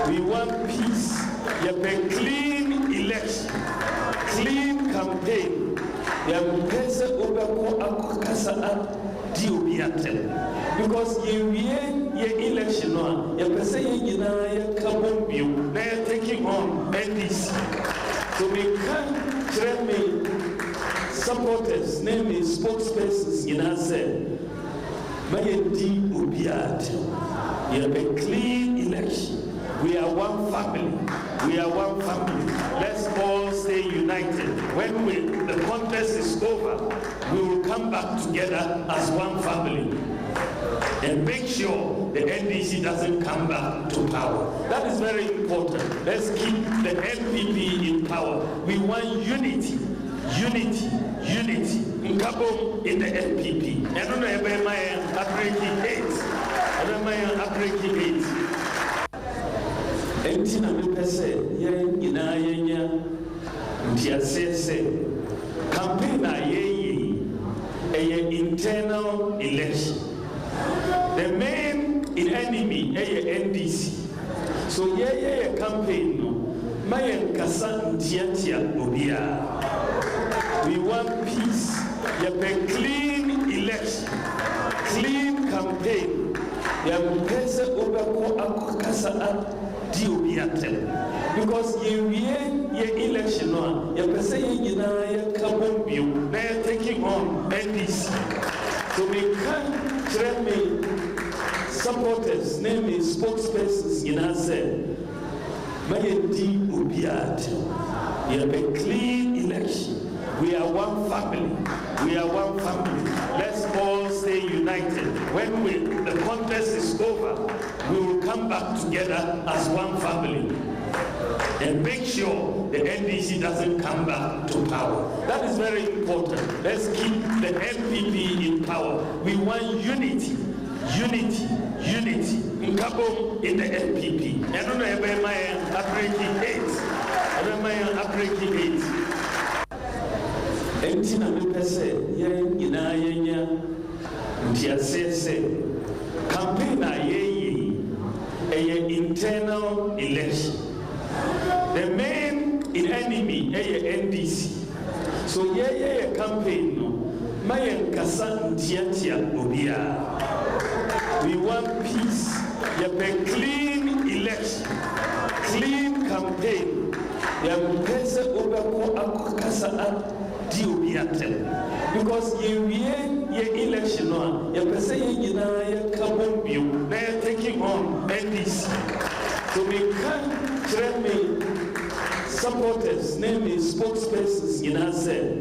We want peace. You have a clean election, clean campaign. You have a because you election on you taking on NDC. So we can't train me supporters, namely spokespersons in our cell. You have a clean election. We are one family. We are one family. Let's all stay united. When the contest is over, we will come back together as one family and make sure the NDC doesn't come back to power. That is very important. Let's keep the NPP in power. We want unity. Unity. In Gabon, in the NPP. I don't know about my breaking eight. Entina mepese ina ntiasese campaign a internal election. The main enemy NDC. So campaign no mayen kasa ntiatia obia. We want peace. You have a clean election, clean campaign. You have because you election on you taking on NDC. So we can't train me supporters, namely spokespersons in our cell. You have a clean election. We are one family. We are one family. Let's all stay united. When the contest is over, we will come back together as one family and make sure the NDC doesn't come back to power. That is very important. Let's keep the NPP in power. We want unity. In Gabon, in the NPP. I don't know about my breaking eight. Entina mepese ina ntiasese campaign a internal election. The main enemy NDC. So campaign no mayen kasa ntiatia obia. We want peace. You have a clean election, clean campaign. You have because you election on you taking on NDC. So we can't train me supporters, namely spokespersons in our cell.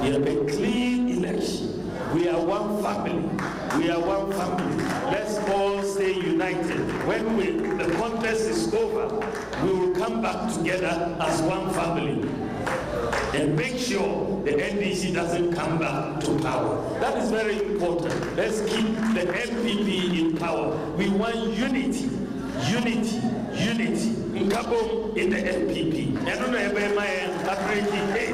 You have a clean election. We are one family. We are one family. Let's all stay united. When the contest is over, we will come back together as one family and make sure the NDC doesn't come back to power. That is very important. Let's keep the NPP in power. We want unity. In Gabon, in the NPP. I don't know about my breaking eight.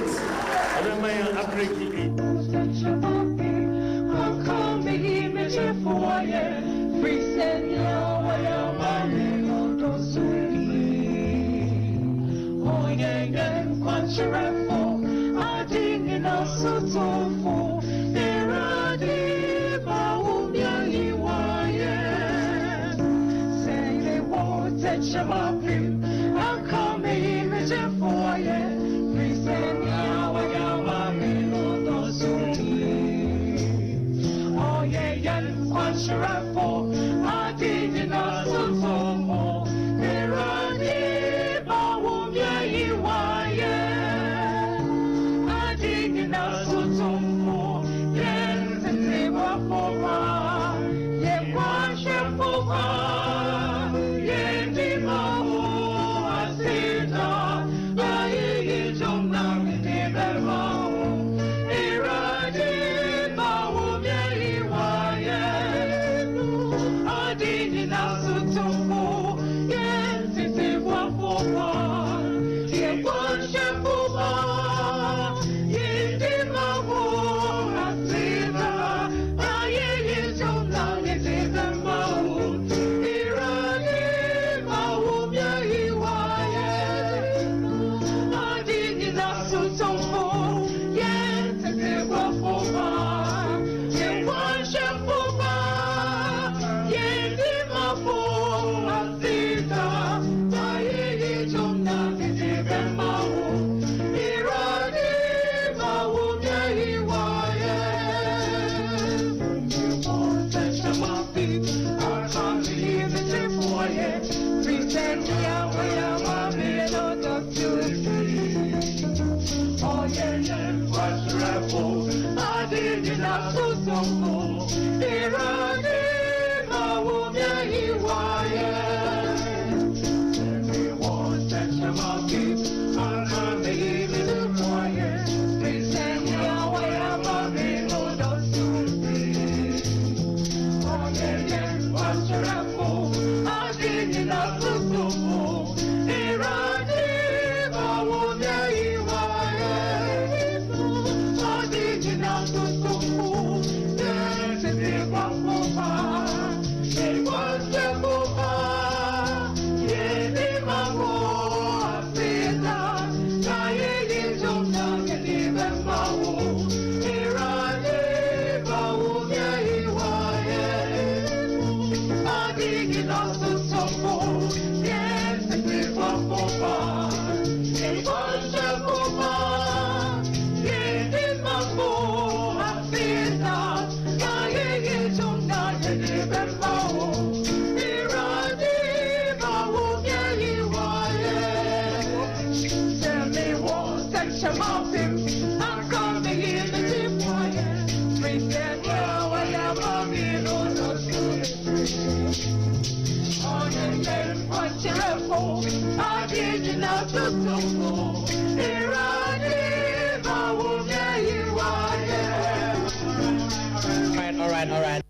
All right.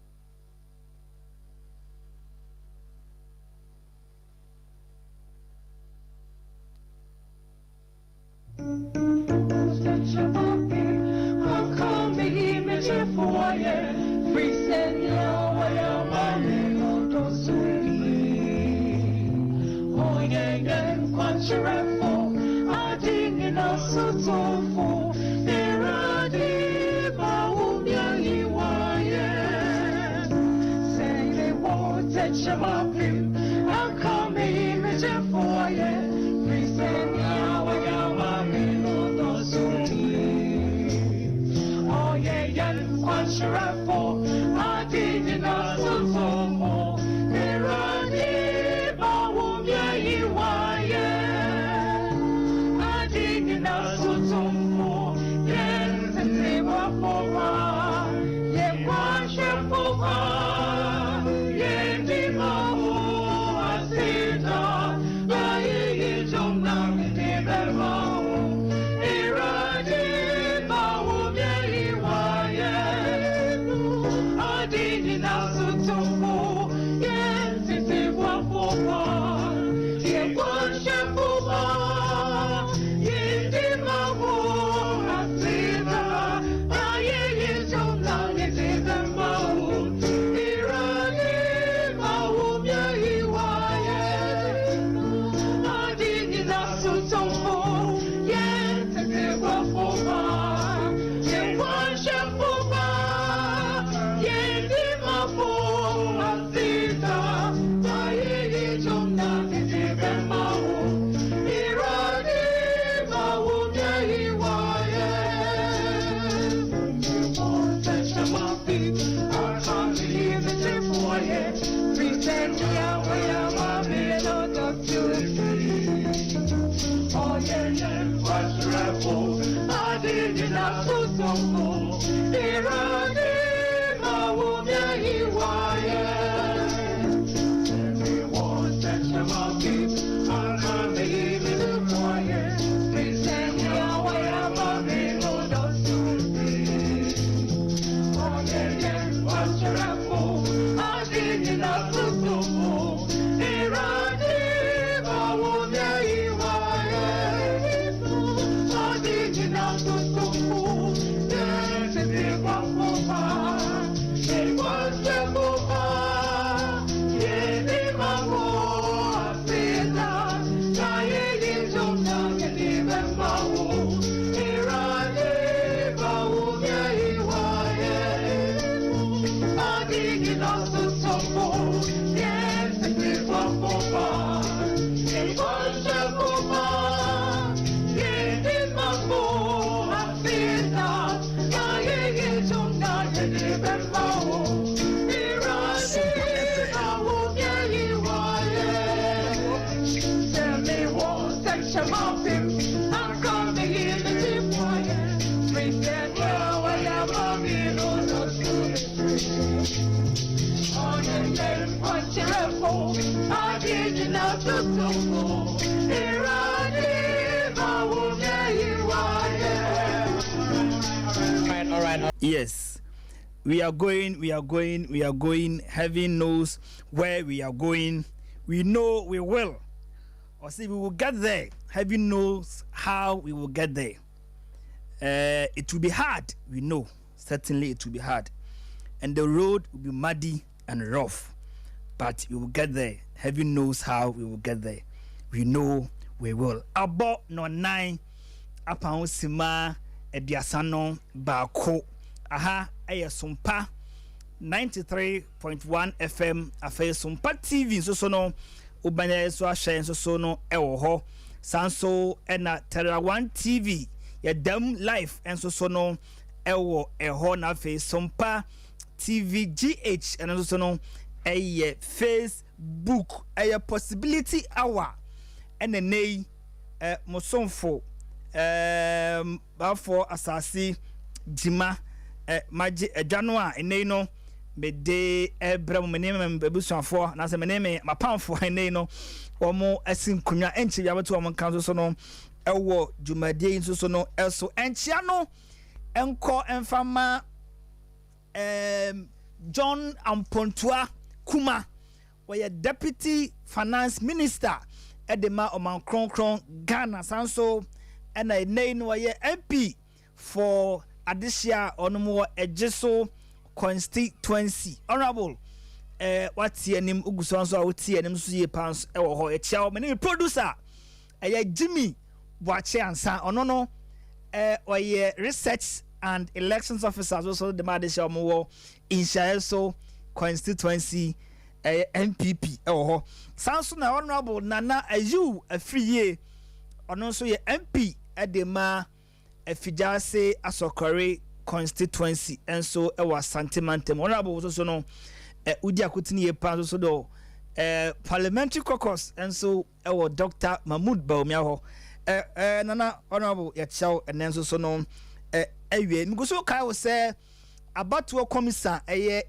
Yes, we are going. Heaven knows where we are going. We know we will. Or see, we will get there. Heaven knows how we will get there. It will be hard, we know. Certainly it will be hard. And the road will be muddy and rough. But we will get there. Heaven knows how we will get there. We know we will. About no 9 upon Sima Ediasano Bako. Aha, Sompa 93.1 FM. Afe Sompa TV. So no. Ubanya so share so no ewo ho. Sanso ena Terra 1 TV. Ya dem live so no ewo eho na fe Sompa TV GH and so no Facebook possibility hour and a nay mosonfo bafo asasi jima maji January ene no me de ebra me name bebusuafo na se me name mapamfo ene no omo asinkunya enchi yabeto omo kan so no ewo jumade so no eso enchia no enko enfama John Ampontua Kuma where deputy finance minister edema oman kronkron Ghana sanso and a name where MP for Adisia onomo ejeso constituency honorable what's your name ugusanso awuti enem so ye pans ewo ho echia me producer Jimmy Wache ansa ono no oye research and elections officers also the Madisha Mowo in Shaelso constituency MPP oh sounds na honorable Nana Ayu a free year on also ye MP at the ma Fijase Asokore constituency and so it was sentimentum honorable also no Udia Kutini pan also do parliamentary caucus and so our Dr. Mahmoud Bawumia Nana honorable Yachao and then so no ewie mguso kai wo say abatuo commissar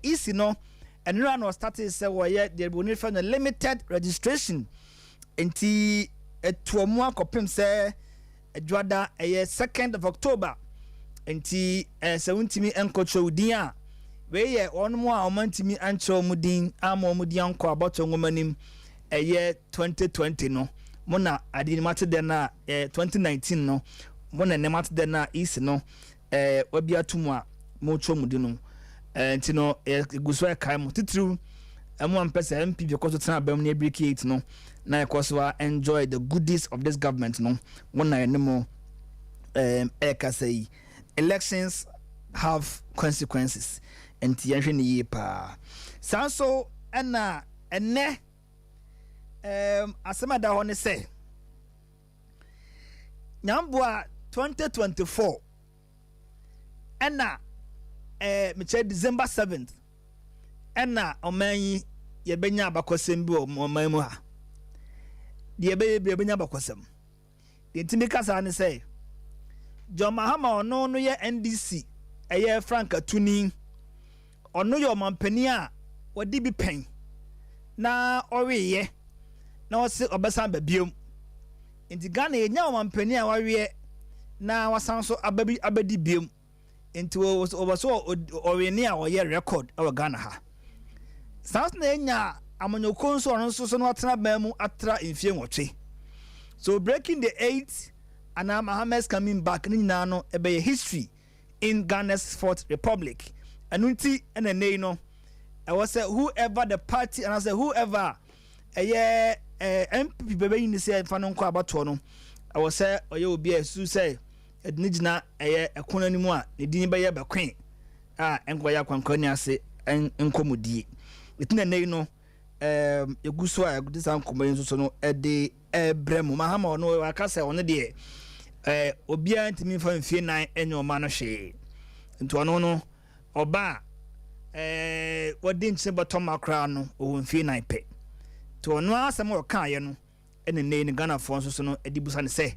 isi no and run was started say wo ye there will need for the limited registration enti etuomu akopem say adwada 2nd of October enti 70 enkocho udin a we ye onmo a omantimi ancho mudin amomudin anko abato ngomanim 2020 no mona adini mate de na 2019 no mona ne mate de na isi no wabi atumu a mocho mudino nti no guso e kai mo titru emu ampese MP because tena bam na brigade no na ekoso enjoy the goodies of this government no wona enemo say elections have consequences nti yanhwe ne yi pa sanso na enne asema da ho ne say nyamboa 2024 ena meche December 7th ena omanyi ye benya abakosem bi oman mu ha de be benya abakosem de ntimi kasa ne say John Mahama ono no ye NDC eye Frank Atuni ono ye omampani a wodi bi pen na oweye na wose obesan ba biom nti Ghana enya omampani a wawe na wasan so abadi biom nti obaso owene a woye record e Ghana ha sans na enya amanyoko so ono so no atena ban mu atra mfie nwotwe so breaking the 8 and Mohammed's coming back na no ebe history in Ghana's fourth republic anunti ene no I was say whoever the party and I say whoever MP bebe ni say fa no nko abato no I was say oye obi asu say edinigina ekon animu a ne din be ye bekwen a enko ya kwankani ase enkomodie etina nei no eguso a egudisa nkomani so no ede ebrem mahama no akase one de obia ntimi fa mfie nan enyo ma no hwe nto no no oba wodi nche bottom akra no o mfie nan pe to no asem o kan ye no ɛne ne ne Ghana fo nso so no edi busa ne sɛ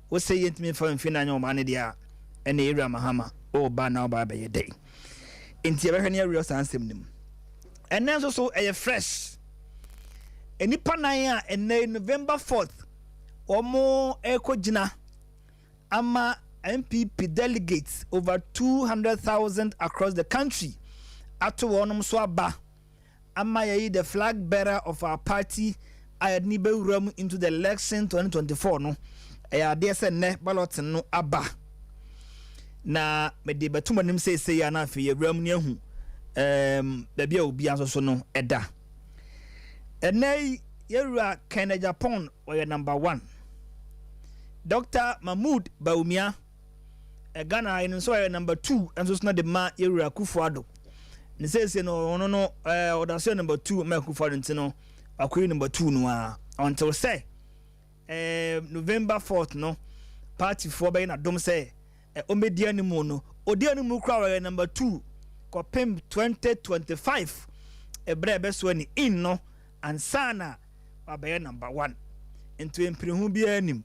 wo sɛ yɛntimi fa mfi na nya ɔma ne dia ɛne ewura mahama o ba na ba bɛyɛ dɛ enti ɛbɛhwɛ ne awura sansɛm nim ɛnɛ nso so ɛyɛ fresh enipa nan a ɛnɛ November 4th ɔmo ɛkɔgyina ama MPP delegates over 200,000 across the country ato wɔnom so aba ama yɛyi the flag bearer of our party a yɛde ne bɛwura mu into the election 2024 no ɛyɛ adeɛ sɛ nnɛ ballot no aba na mede bɛtom anim seesei a na afei yɛwura mu ne ahu baabi a obi nso so no ɛda ɛnɛ yɛwura Kenya Japan ɔyɛ number 1 Dr. Mahmoud Bawumia Ghana in so number 2 and so na de ma yewura Kufuado ne sese no no odase number 2 ma Kufuado ntino akoyi number 2 no a until say November 4th no party for be na dom say omedia ni mu no odia ni mu kra number 2 kopem 2025 ebre be so ni in no ansana abaye number 1 into emprihu bia anim.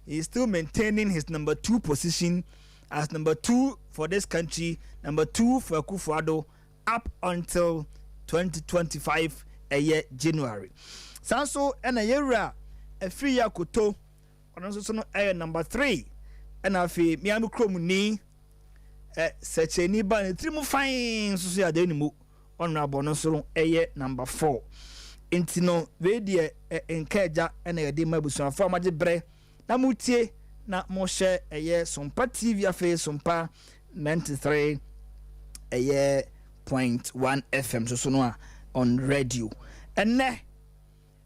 He is still maintaining his number 2 position as number 2 for this country, number 2 for Kufuado up until 2025 a year January. Sanso and a yera a free yakuto on also number 3 and afi miamu kromuni such a niba and 3 more fine so see adenimu honorable no so number 4 intino vedia enkaja and a dema busu for majibre na mutie na mo share Sompa TV afa Sompa 93.1 FM so no on radio enne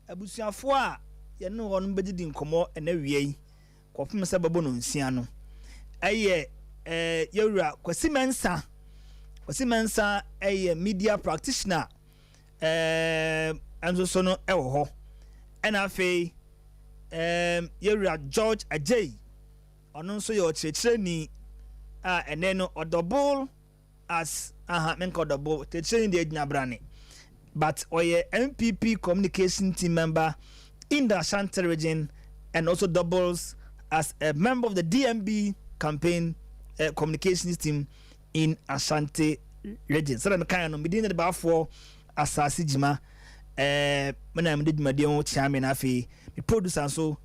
abusuafo a ye no won bedidi nkomo ena wie kofem se babo no nsia no yewura Kwasi Mensa media practitioner anzo so no ewo ho ena afa yewura George Ajay ono nso ye ochecheni eneno odouble as menko double techeni de agnabrane but oye MPP communication team member in the Ashanti region and also doubles as a member of the DMB campaign communications team in Ashanti region. So me kan no me din de ba for asasi jima mena me de jima de o chairman afi me producer so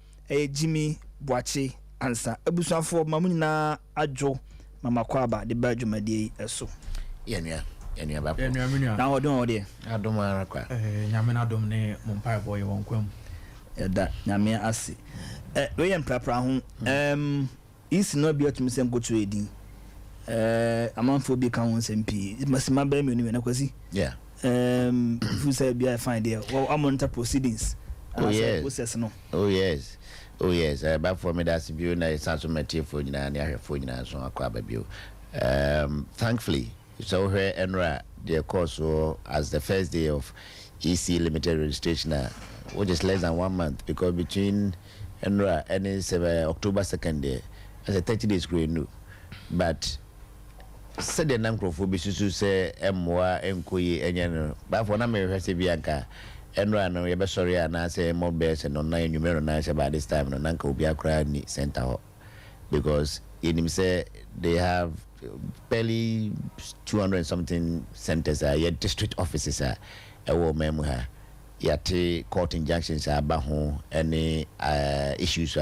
Jimmy Boache ansa abusuafo mamu nyina adwo mama kwaba de ba dwumade eso yenua ba na odon ode adom ara kwa nyame na adom ne mompa boy won kwam da nyame ase we yem prapra ho isi no bi otumi sem gotu edin amanfo bi kan won sem pi masima ba me ni na kwasi fu say bi I find there well I'm on proceedings process no oh yes about for me that's bio na sanso matie fo nyina na ahwefo nyina so akwa ba bio thankfully so here enra the course as the first day of EC limited registration which is less than 1 month because between enra and October 2nd day as a 30 days grade but said the nankrofo susu say emwa enkoyi enye no ba for na me hwese bianka enra no ye be sorry na say more best no na numero na say by this time no nanka obi akra ni center ho because in say they have barely 200 something centers yet district offices ewo memu ha yate court injunctions aba ho any issues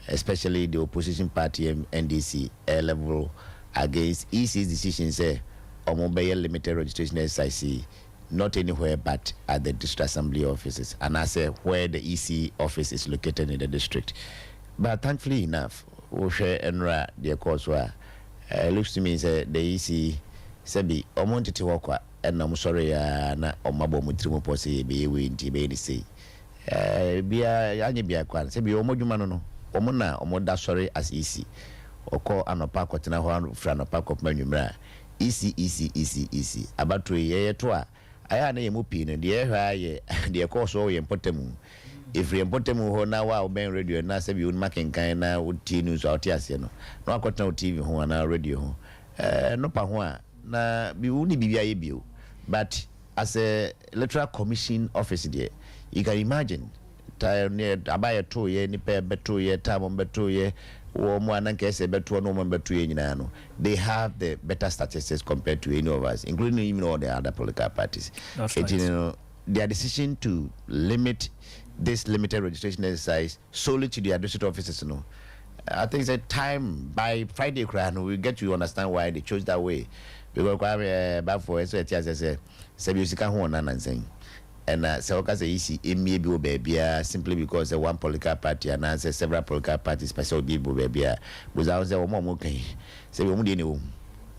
especially the opposition party NDC level against EC's decision say Omobeye limited registration SIC not anywhere but at the district assembly offices and I say where the EC office is located in the district. But thankfully enough we share enra the course where looks to me say the EC sabi omontete wakwa and I'm sorry na omabo mutrimu pose be we nti be ni say bia anye bia kwa sabi omodwuma no omona omoda sorry as EC oko anopa kwetena ho fra anopa kopma nwumra EC abatro ye to a aya na yemu pi no de hwa ye de course o ye potamu if you potamu ho na wa ben radio na sabi un makenkan na uti news out ase no na akotena TV ho na radio ho no pa ho a na bi uni bibia ye bio but as a electoral commission office there you can imagine time near abaya 2 year ni pe beto year time on beto year wo mo ananka say beto no mo beto year nyina no. They have the better statistics compared to any of us, including even all the other political parties. That's right. You know, their decision to limit this limited registration exercise solely to the district offices, I think it's time by Friday, we get to understand why they chose that way. Because back for so it as say you can hold on and saying. And so because easy it may be baby simply because one political party and answer several political parties special people baby without the one more okay. Say we only know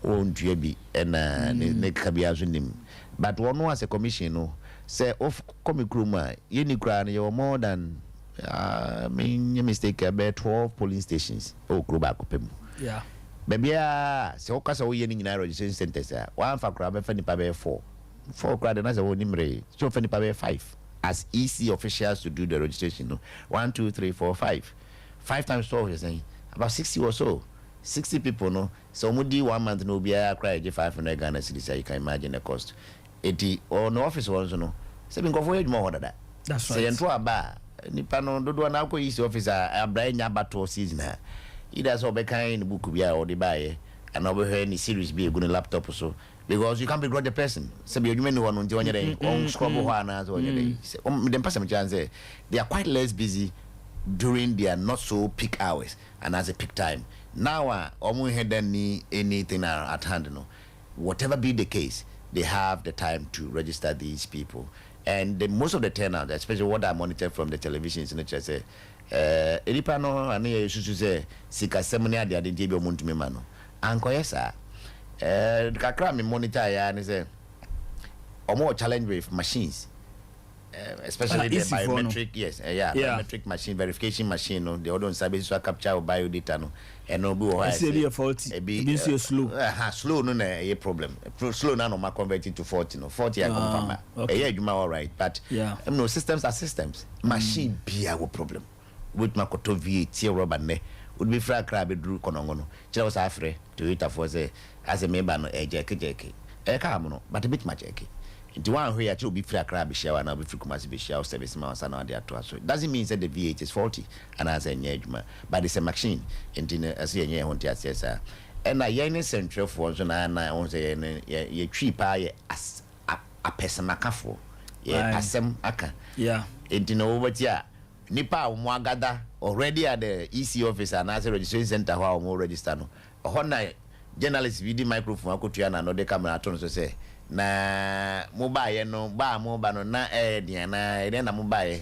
won't you be and ne kabia zunim. But one was a commission say of comic room you kra you more than mean mistake about 12 polling stations group back yeah baby so kasa we ni nyina registration centers one for kra be fa nipa be 4 crowd and as a nimre so for nipa be 5 as EC officials to do the registration 1 2 3 4 5 times 12 is saying about 60 or so 60 people so mudi 1 month no be cry 500 Ghana cedis. You can imagine the cost 80 or no office ones say bin go for more than that. That's right. Say entro aba nipa no dodo na ko EC officer abran nya bato season ha either so be kind book bia or the buy and over here any series be go laptop so because you can't begrudge the person. So be you mean one on day on scrubble na so day. Them person chance they are quite less busy during their not so peak hours and as a peak time. Now had anything at hand whatever be the case, they have the time to register these people. And most of the turnout, especially what I monitor from the televisions in the church, say Elipano and you should say Sika Seminary the Adinji Muntumano. Anko yes kakra me monitor ya and say or more challenge with machines. Especially the biometric, biometric machine verification machine. The other services to capture bio data and no be why say faulty. Be slow. Slow no a problem. Slow now no ma convert it to 40 40 I confirm. Yeah, you all right, but no systems are systems. Machine be our problem. With my koto VAT rubber ne would be fra crab drew konongono. Chira was afre to it for say as a member no jeke. No, but a bit much jeke. Into one way, I will be free a crab share and I'll be free commercial be share service months and all that. So it doesn't mean that the V8 is faulty and as a engagement, but it's a machine in a senior on TSS. And I yen central for one and I won't say a cheaper as a person macafo. Yeah, Passam Aka. Yeah, it in over here. Nipa Mwagada already at the EC office and as a registration center how more register. A Honda journalist video microphone, I could and another camera to say. Na mobile no ba mobile no na dia na na mobile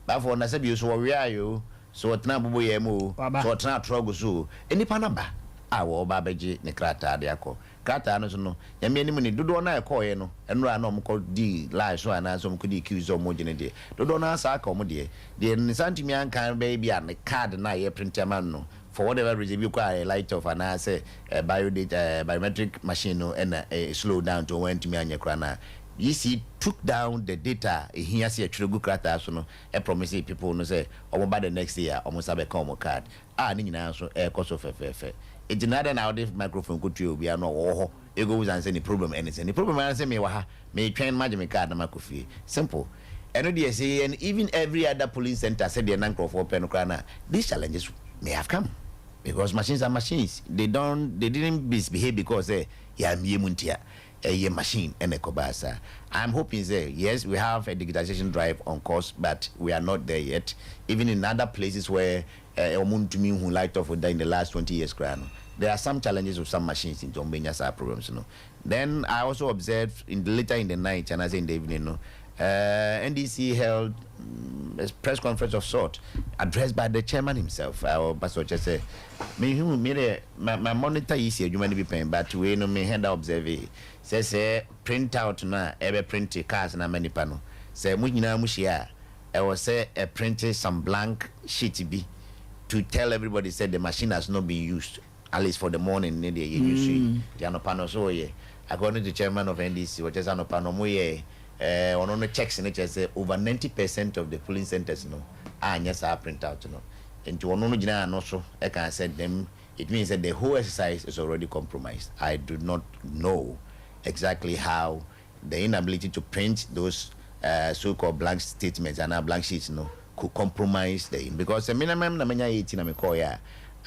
ba for na se bi so we ayo so tena bobo ye mu so tena trogo so enipa na ba awo ba beje ne krata de akọ krata no so no ya me anim ni dodo na ekọ ye no enura na omko di live so ana so omko di accuse omo gene de dodo na asa aka omo de nsantimi ankan ba bia ne card na ye print man no for whatever reason you require a light of an answer biometric machine and slow down to when to me and your crana. You see, took down the data. He see a true good crata, so no, a promise people no say, or by the next year, almost have a common card. Nina so a cost of FFF. It's another nowadays microphone could you be no oh, it goes and any problem anything. The problem I say me may train magic card and microphone. Simple. And even every other police center said the non-crop for Penocrana. These challenges may have come. Because machines are machines. They didn't misbehave because a machine and a kobasa. I'm hoping yes, we have a digitization drive on course, but we are not there yet. Even in other places where who light off in the last 20 years, there are some challenges with some machines in Tombenya's problems. Then I also observed later in the night and as in the evening, NDC held a press conference of sort addressed by the chairman himself. Our pastor just said, my monitor is here, you might be paying, but we no me hand observe. Says print out na ebe print cards na many panel. Say munyina mushia. I was say a printed some blank sheet be to tell everybody said the machine has not been used, at least for the morning. The panel so according to the chairman of NDC, which is panel moye. On the checks in it say over 90% of the polling centers yes are print out and to no so I can say them it means that the whole exercise is already compromised. I do not know exactly how the inability to print those so-called blank statements and blank sheets could compromise because the minimum na 18 na call ya.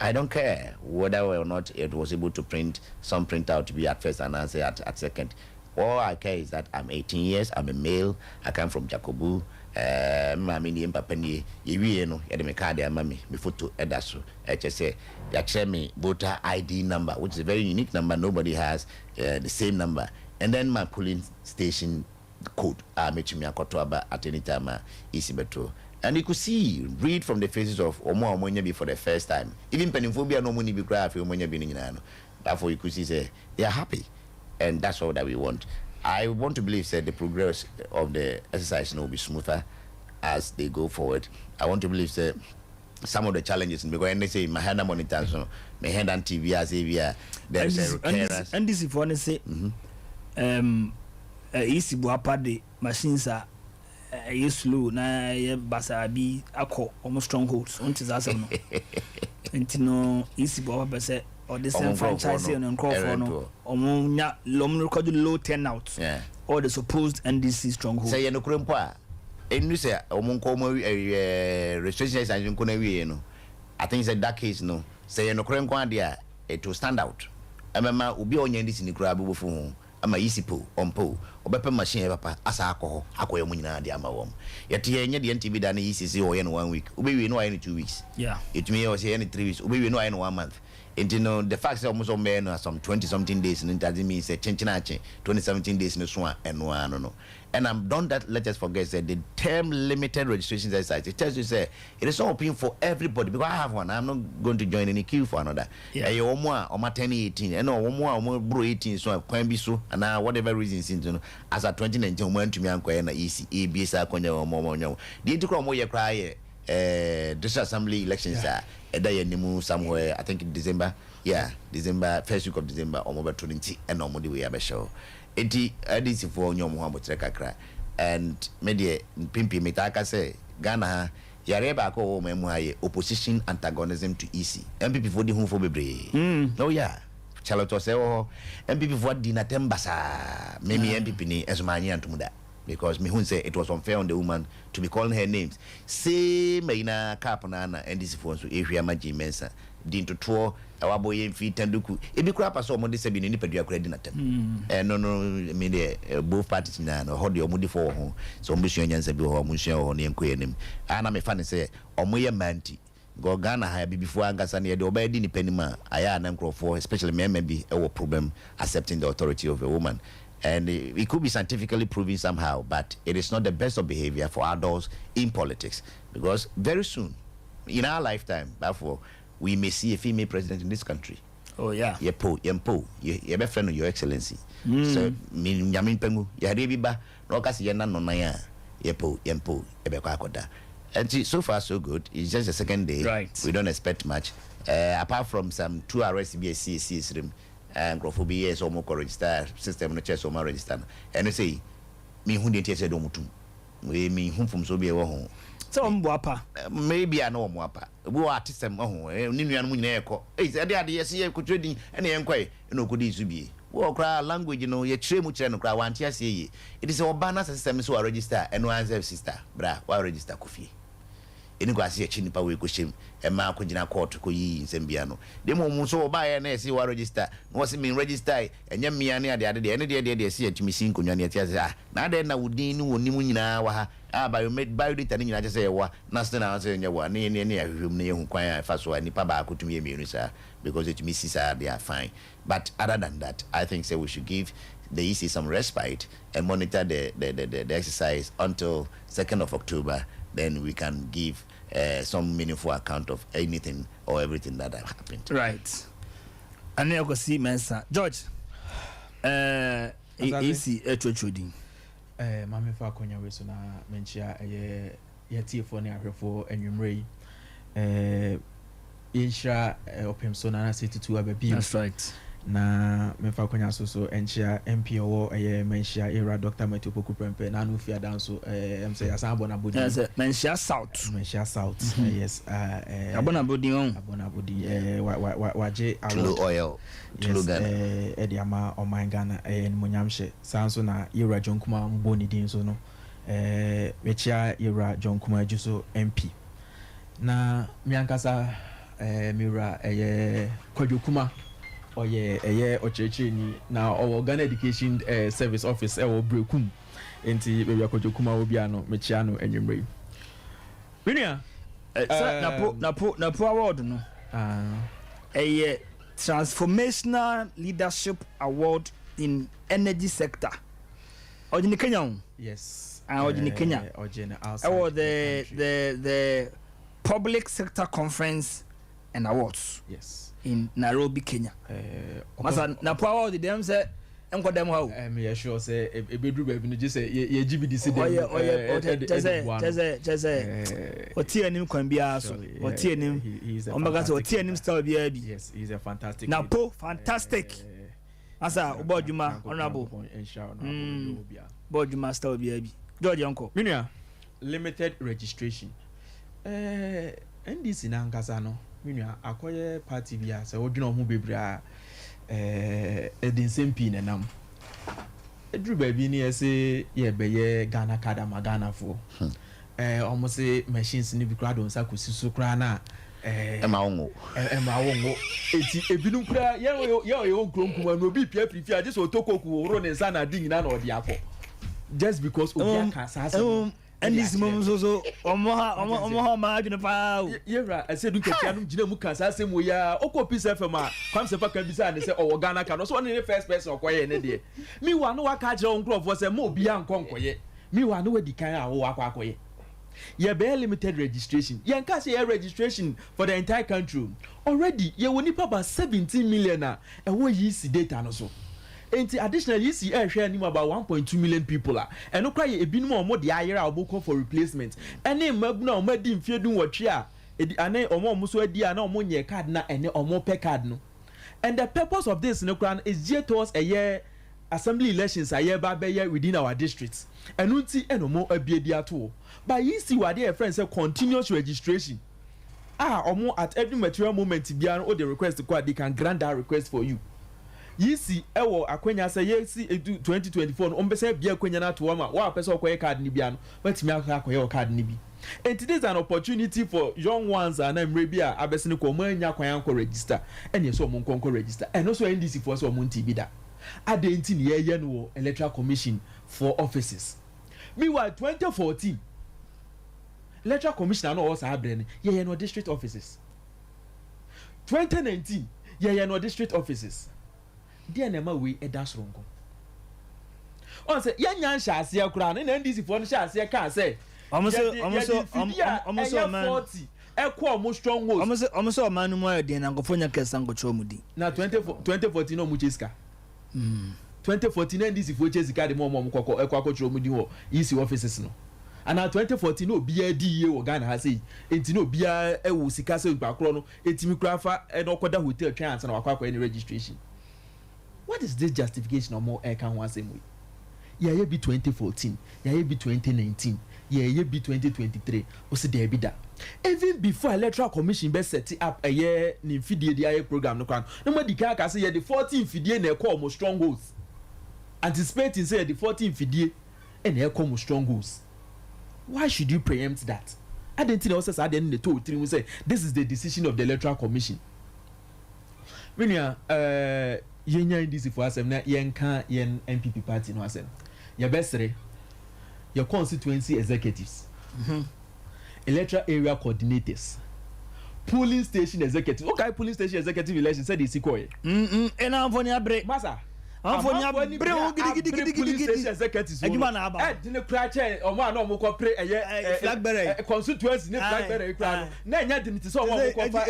I don't care whether or not it was able to print some printout to be at first and answer at second. All I care is that I'm 18 years, I'm a male, I come from Jacobu, Mammy and Papani, you know, at the card, mammy, before to Edasu, HSA, they me voter ID number, which is a very unique number, nobody has the same number. And then my polling station code, I met me at any time, easy better. And you could read from the faces of Omo Omonyabi for the first time. Even Pennyphobia no money be cry for Omonyabi in Nano. Therefore, you could see say they are happy. And that's all that we want. I want to believe that the progress of the exercise will be smoother as they go forward. I want to believe that some of the challenges, because when they say my hand monitors, my hand on TV as AVR, there is a and this if one say, easy buapa the machines are. Slow na basa bi akọ almost strongholds until that's no no easy bo ba or the same franchise and for no omunya lom record low turnout or the supposed NDC stronghold say no krempo a enu say omunko mo restrictions and nko na wie no I think that case no say no krempo ade a it will stand out amema obi onya NDC ni kura bo fu ama yisipo ompo obepe machine papa asa akọ akoye mu nyina de ama wom yete yenye de NTB da na yisisi o ye no 1 week obewie no aye no 2 weeks it me o say any 3 weeks obewie no aye no 1 month and you know the fact that almost some 20 something days and that means say 2017 days no so no and I'm done that. Let us forget that the term limited registration exercise, it tells you say it is not open for everybody because I have one. I'm not going to join any queue for another. You more or my 10 18 and no more bro 18 so can be so and whatever reason you know as a 2019 went to me and na easy ABS akonya or more the integral more cry district assembly elections are somewhere I think in December first week of December or more 20 and no more the way show. Eti adisi for nyom ho abotre kakra and media pimpi metaka say Ghana yare ba ko o memu aye opposition antagonism to EC MPP for di hu for bebre Charlotte say oh MPP for di na tembasa memi MPP ni esumanye antumuda because me hu say it was unfair on the woman to be calling her names say me na cap na and this for so ehwia maji mensa din to tour awabo ye mfi tanduku ebi kura pa so mo de se bi ni padua kura di na tem no me de both parties na no ho de omudi for ho so mo sua nyansa bi ho mo sua ho ne enko yenim ana me fa ne se omo ye manti go Ghana ha bi before angasa ne de oba di ni panima aya na nkrofo especially men be a problem accepting the authority of a woman. And it could be scientifically proven somehow, but it is not the best of behavior for adults in politics because very soon in our lifetime therefore we may see a female president in this country. Oh yeah. Ye be friend of your excellency. So me nyamin pengu ya rebiba no kasi ye na no na ya ye po e be kwa akoda. And so far so good. It's just the second day. Right. We don't expect much. Apart from some 2 arrests BSC stream and Grophobia is almost register system no chess or register. And you say me who didn't say do mutum. We me whom from so be a home. So mwapa maybe I know mwapa we artist em ni nuan mu nyina ekọ say dey ade yes ye kotredin ene yenkwai ene okodi su bi wo kra language no ye kire mu kire no kra wanti ase ye it is oba na system so register eno answer sister bra wa register kofi eni kwa ase echi nipa we ko shem e ma ko gina court ko yi nsem bia no de mo so oba ye na ese wa register no se me register enya mmia ne ade ene de ese atumi sin konwa ne ati ase na ade na wudin ni woni mu nyina wa ha biodata ni nyina say wa na stand na say nya wa ne ahwehwem ne hu kwan fa so nipa ba akotumi emienu sa because it me see sa they are fine but other than that I think say we should give the EC some respite and monitor the exercise until 2nd of October. Then we can give some meaningful account of anything or everything that happened. Right. And then I see Mensa George EC echochodin mame fa akonya we so na menchia ye tiefo ne ahwefo anwumrei inshra opem so na city to ababi. That's right. Na me fa akonya so enchia MP owo menchia era Dr. Matthew Poku Prempe na no fia dan so say asabona bodi. Yes, menchia south yes abona bodi waje oil Tulu Ghana Ediama o Ghana Munyamshe sanso na Ira Jonkuma mboni din so no mechia yɛwura John Kuma Juso MP na miankasa miwura Kwadwo Kuma ɔyɛ ɔkyerɛkyerɛni na ɔwɔ Ghana Education Service Office ɛwɔ Brekum enti baabi Kwadwo Kuma wɔ bia no mechia no anwummerɛ yi Winia napo award no Transformational Leadership Award in Energy Sector. Ojini Kenya. Yes. Ojini Kenya. Or the Public Sector Conference and Awards. Yes. In Nairobi, Kenya. Masa na po award dem say enko dem how. Me sure say e bedru ba bi no just say ye GBDC dem. Tese oti anim kwan bia so. Oti anim. Ombaga say oti anim style bia bi. Yes, he's a fantastic. Na po fantastic. Asa Obodjuma honorable. Obodjuma style bia bi. George Uncle. Minia limited registration. NDC na nkasa no. Minia akoye party bia say odwuna ho bebra edin sempi nenam edru ba bi ni ese ye beye Ghana kadama Ghana fo almost say machines ni bi kra don sa kosi so kra na ema wongo eti ebinu kra ye nkronkuma no bi pia prifia je so tokoku oro ne nsa na di nyina na odi akọ just because obi aka sasa and this mom so omo ma adwene pa yera ase du ketia no gina mu kasa asem wo ya okopisa fam a kwamse pa kan bisa ne se owo Ghana ka no so ne first person okoye ne de mi wa no waka kire onkrofo se mo obi ankonkoye mi wa no wadi kan a wo akoye ye be limited registration ye nka se registration for the entire country already ye woni pa ba 17 million a e wo yi si data no so enti additionally you see hwe anim about 1.2 million people a eno kwa ye ebinum omo de ayera oboko for replacement ene mabuna omo di mfiedun wotwe a ane omo so adi a na omo nye card na ene omo pe card no and the purpose of this no kran is geared towards a year assembly elections a year ba be year within our districts eno nti enomo abiedi ato but you see what their friends say continuous registration omo at every material moment bia no the request kwa they can grant that request for you. Yisi ewo akwenya say yesi 2024 no ombese bia akwenya na to ma wa pese okoye card ni bia no watimi akoye card ni bi and today is an opportunity for young ones and emre bia abesene ko mo anya kwan anko register and yeso mo nkonko register and also NDC for so mo nti bi da adenti ni ye no electoral commission for offices meanwhile 2014 electoral commission no was abrene ye no district offices 2019 ye no district offices dia na ma we eda soronko on say ya nya nsha ase akura na NDC for no sha ase ka say omoso man 40 ekwo omo strong host omoso man no mo ya den na ngofo nya kesa ngocho mu di na 2014 no mu cheska 2014 NDC for cheska de mo kokko ekwa kocho mu di ho EC offices no ana 2014 no bia di ye wo Ghana ha say enti no bia ewo sika se gbakro no etimi kura fa e no koda hotel twan ansa na wakwa any registration. What is this justification or more can one say we? Yeah, be 2014, yeah, be 2019, yeah, be 2023. What's the EBITDA? Even before electoral commission be set up a year in fidie program no kan. No more the car say the 14 fidie na call more strongholds. Anticipating say the 14 fidie and they call more strongholds. Why should you preempt that? I didn't know say at the end the 2 3 we say this is the decision of the electoral commission. When you yenya NDC for asem na yenka yen NPP party no asem your bestre your constituency executives electoral area coordinators polling station executives okay polling station executive election said is ikoye ena amfoni abre masa amfoni abre o gidi polling station executives aduma na aba ne kra che omo ana omo ko pre flag bearer constituency ne flag bearer kra na enya dimiti so omo ko fa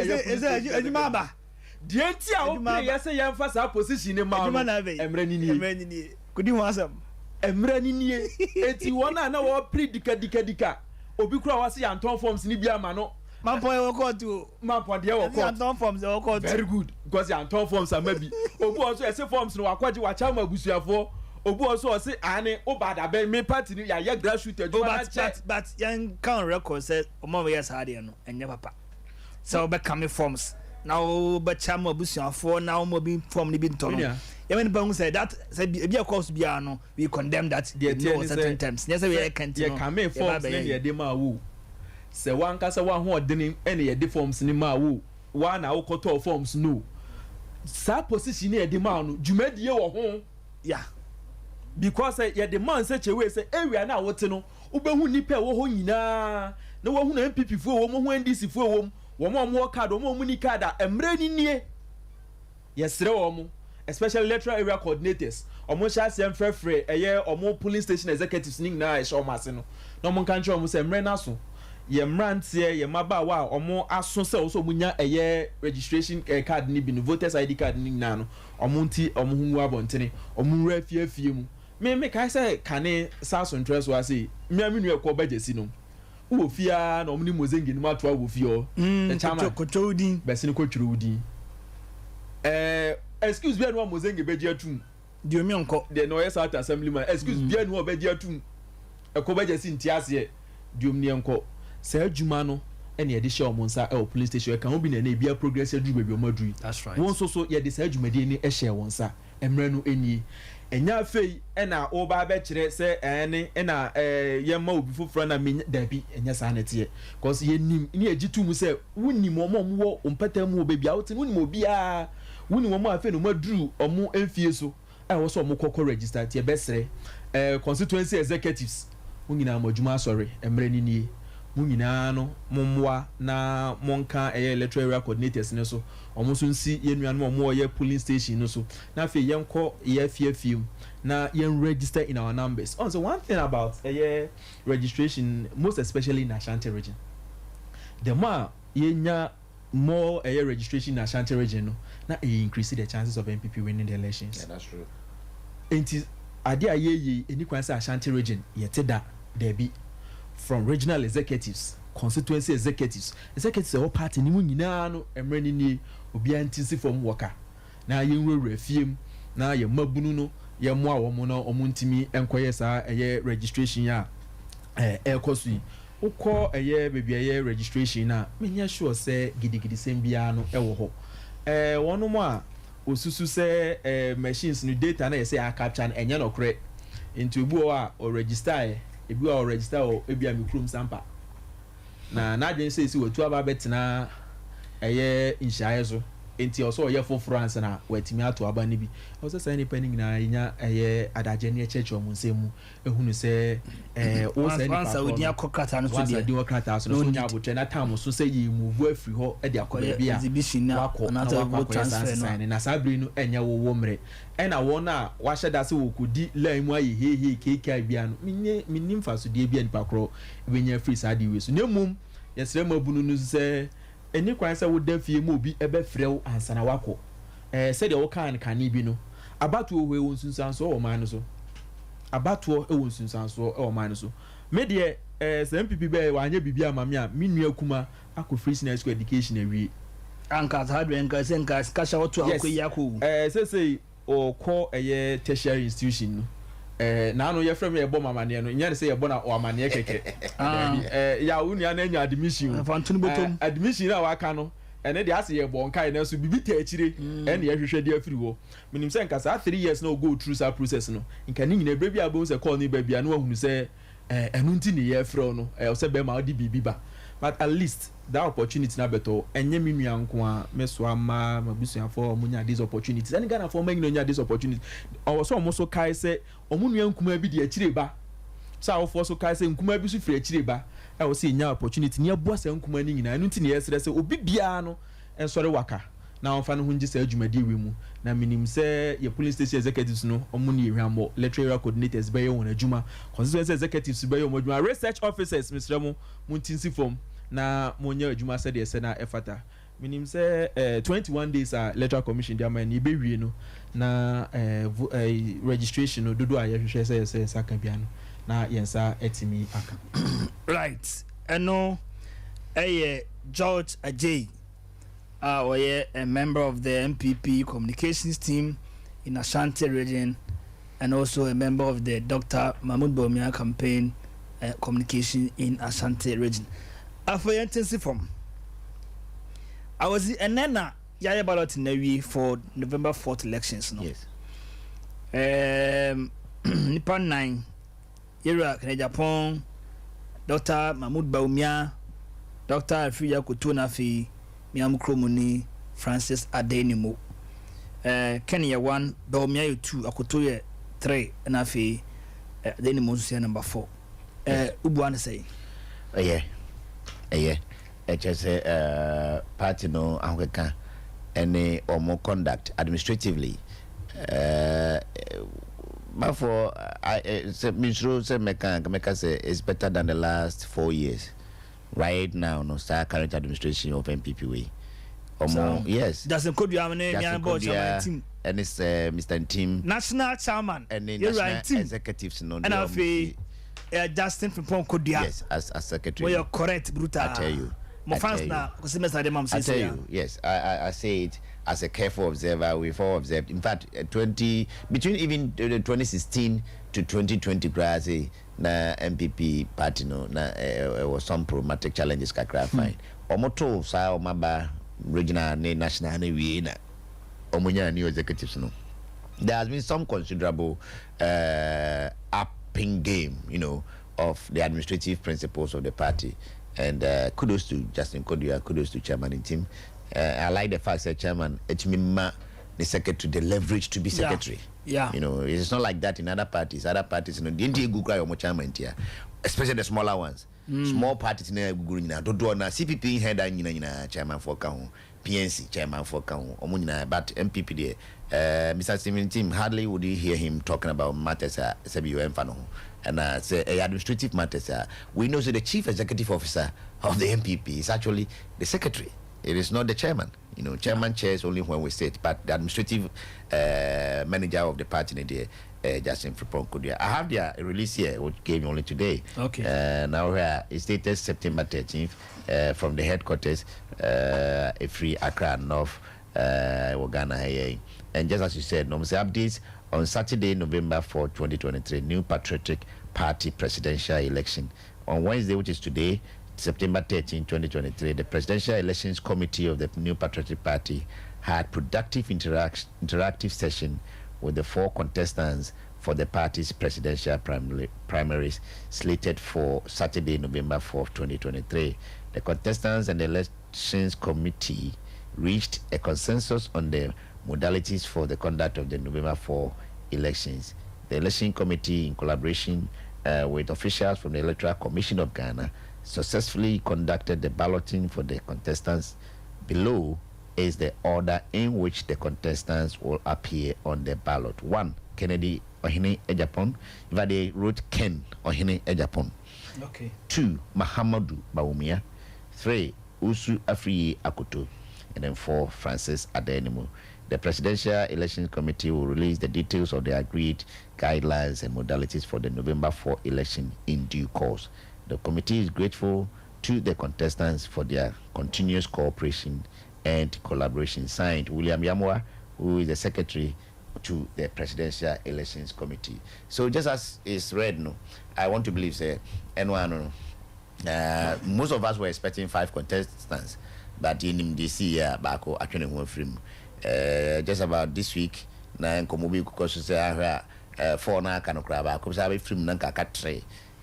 aduma aba Dienti a open yese yemfa sa position ni ma emre ni kudi ho asem emre ni eti wona na wo pre dika obi kura wase yanton forms ni bia ma no manpo e wo court o manpo de wo court yanton forms e wo court very good because yanton forms am bi obi also ese forms no wakwaji wacha ma busuafo obi also say ane obada be me party ni ya ye grassroots aduma but yan kan record say o ma we yes hade no enye papa so be come forms now but chama busuafo now mo bi form ni bi ntono Even Bang said that said be of course be no we condemn that no certain terms. Yes, we can't. Yeah, come forms na de ma wo. Se wan kasa wan ho odene ene ye de forms ni ma wo. Wa na wo koto forms no. Sa position e de ma no dwumadie wo ho. Yeah. Because ye de man say chewe say area na wote no ubehu nipa wo ho nyina na wo hu na MPP fo wo mo ho NDC fo wo mo card wo mo ni card a emre ni nie yesre wo mo especially electoral area coordinators omo sha se mfrefre eye omo polling station executives ning na e show mase no na omo kan mo se emre na so ye mrantie ye maba wa omo aso se so munya eye registration card ni bi no voters ID card ning na no omo nti omo hu abontene omo ra afie mu me kai say kane saso interest wa say me aminu ekọ bajesi no wo fia na omni mozengi ni matwa wo fio e chama kochodi besi ni kochurudi excuse be no mozengi beji atum dio mi onko de no yes out assemblyman excuse be no beji atum ekọ bajesi ntiase dio mi enko say adwuma no ene ye de share omonsa e police station e kan obi na na bia progress adu bebi omadui that's right won so ye de say adwumade ni e share wonsa emre no eni enya fei ena oba be kire se ene ena yema obi foforo na me dabi enya sa na tie cause ye nim ni agitum se wunnim omom wo ompata mu oba bia wotin wunnim obi a wunnim omo afei no maduru omo enfie so a wo so omo kokko register tie besre constituency executives wunyina amadwuma sorry emre ni nie munyina no momwa na monka electoral area coordinators ne so omo so nsi yenuan omo ye polling station no so na fe yenko ye fiafiem na yen register in our numbers. Also one thing about registration most especially in Ashanti region, the more yenya more registration in Ashanti region no na increase the chances of MPP winning the elections. Yeah, that's true. Enti ade aye any kwanse Ashanti region yete da there be from regional executives, constituency executives all party ni mu nyina no emre ni obi antisi from worker na yenwe refiem na ye mabunu no ye mo a wo mo no omuntimi enkoye sa registration ya ekosui ukọ baby registration na menya sure say gidigidi sembia no ewo ho wono mo a osusu say machines no data na ye say a capture na enye no kre into ebu o register ebi o register o ebi am krum sampa na adwen say si wotu aba betena inshaye so enti also ye for France na watimi ato aba ni bi also say ni pani na nya adaje ne church o munsemu ehunu say o say ni pa odi akokata no so de di okata so nya abotre na tam so say yi move afri ho e de akoba bia exhibition na na ta go transfer no na sabri no enya wo mre e na won na wa hyeda se wo kodi lan mu ayi hehe keka bia no minnim fa so de bia ni pakro e nya free sadi we so nemum yesre mabunu no say eni kwan se wo da fie mu obi ebe frew ansana wako se de wo kan bi no abato we won sunsan so o man so abato e won sunsan so o man so me de se MPP be wa anya bibia amame a menua kuma akọ free school education awie anka hardware nka se nka kasha woto akoyi akọ se o ko tertiary institution no na no ye frame ye bo mamane no nya se ye bo na o amane keke ya unu ya na nya admission fantunu botom admission na waka no ene de ase ye bo nkai na so bibi ta akire ene ye hwehwe de afiri wo minim se nka sa 3 years no go through that process no nka ni nyina brebi abon se call ni babia no ahunu se enu nti ni ye frɛ no se be ma odi bibi ba but at least that opportunity na beto enye minua nko a meso ama mabusuafo omunya this opportunity and Ghana for menyo nya this opportunity owo omo so kai se omunua nkuma bi de akire ba so awofo so kai se nkuma bi so firi akire ba e wo se nya opportunity ne aboa se nkuma ni nyina enu nti ne yesere se obi bia no ensore waka na onfa no hunji se adwumadi we mu na minim se ye police station executives no omuni ehwambo electoral coordinators be ye won adwuma constituency executives be ye won adwuma research officers misremo muntinsi form na monya adwuma se de se na efata minim se 21 days electoral commission dia man ni be wie no na registration no dodo aye hwehwe se saka bia no na yensa etimi aka right eno George Ajay a member of the MPP communications team in Ashanti region and also a member of the Dr. Mahmoud Bawumia campaign communication in Ashanti region. For intensive form, I was in Nana Yaya ballot in the for November 4th elections. No? Yes. Nipa 9 Yera Kene Japan Dr. Mahmoud Bawumia Dr. Alfria Kotona fi Miam Kromoni Francis Adenimo Kenya 1 Bawumia 2 Akotoye 3 na fi Adenimo so number 4 ubuane say just party no Africa any or more conduct administratively but for Mr. say Meka say it's better than the last 4 years right now no start current administration of MPP way or more yes doesn't could you have name board team and it's Mr. Team national chairman and national executives no and I Justin from Kodia yes as secretary well you're correct brutal I tell you my fans now I tell you yes I say it as a careful observer. We've all observed in fact between even 2016 to 2020 grassy na MPP party no na was some problematic challenges kakra fine omoto sa omaba regional ne national ne we na omunya new executives no there has been some considerable upping game of the administrative principles of the party and kudos to Justin Kodia, kudos to chairman and team. I like the fact that chairman the secretary the leverage to be secretary. Yeah. It's not like that in other parties. Other parties, didn't go cry or chairman here, especially the smaller ones. Small parties don't do na CPP head and chairman for count, PNC chairman for count, but MPP there. Mr. Stephen Tim hardly would you hear him talking about matters and say administrative matters. We know that the chief executive officer of the MPP is actually the secretary. It is not the chairman. Chairman chairs only when we sit, but the administrative manager of the party there, Justin Fripon Kodia. I have their release here, which came only today. Okay. Now it's dated September 13th from the headquarters, Free Accra North, Ghana. And just as you said, updates on Saturday, November 4, 2023, New Patriotic Party presidential election. On Wednesday, which is today, September 13, 2023, the Presidential Elections Committee of the New Patriotic Party had productive interactive session with the 4 contestants for the party's presidential primaries slated for Saturday, November 4, 2023. The contestants and the Elections Committee reached a consensus on the modalities for the conduct of the November 4 elections. The Election Committee, in collaboration with officials from the Electoral Commission of Ghana, successfully conducted the balloting for the contestants. Below is the order in which the contestants will appear on the ballot. 1. Kennedy Ohene Ejapon. They wrote Ken Ohene Ejapon. Okay. 2. Mahamadou Bawumia. 3. Usu Afriye Akoto. And then 4. Francis Adenimo. The Presidential Elections Committee will release the details of the agreed guidelines and modalities for the November 4 election in due course. The committee is grateful to the contestants for their continuous cooperation and collaboration. Signed, William Yamwa, who is the secretary to the Presidential Elections Committee. So just as it's read, I want to believe, most of us were expecting 5 contestants, but in this year, Bako actually went from just about this week, na Komobi because 4 na kind of crab, because I have from Nanka 3.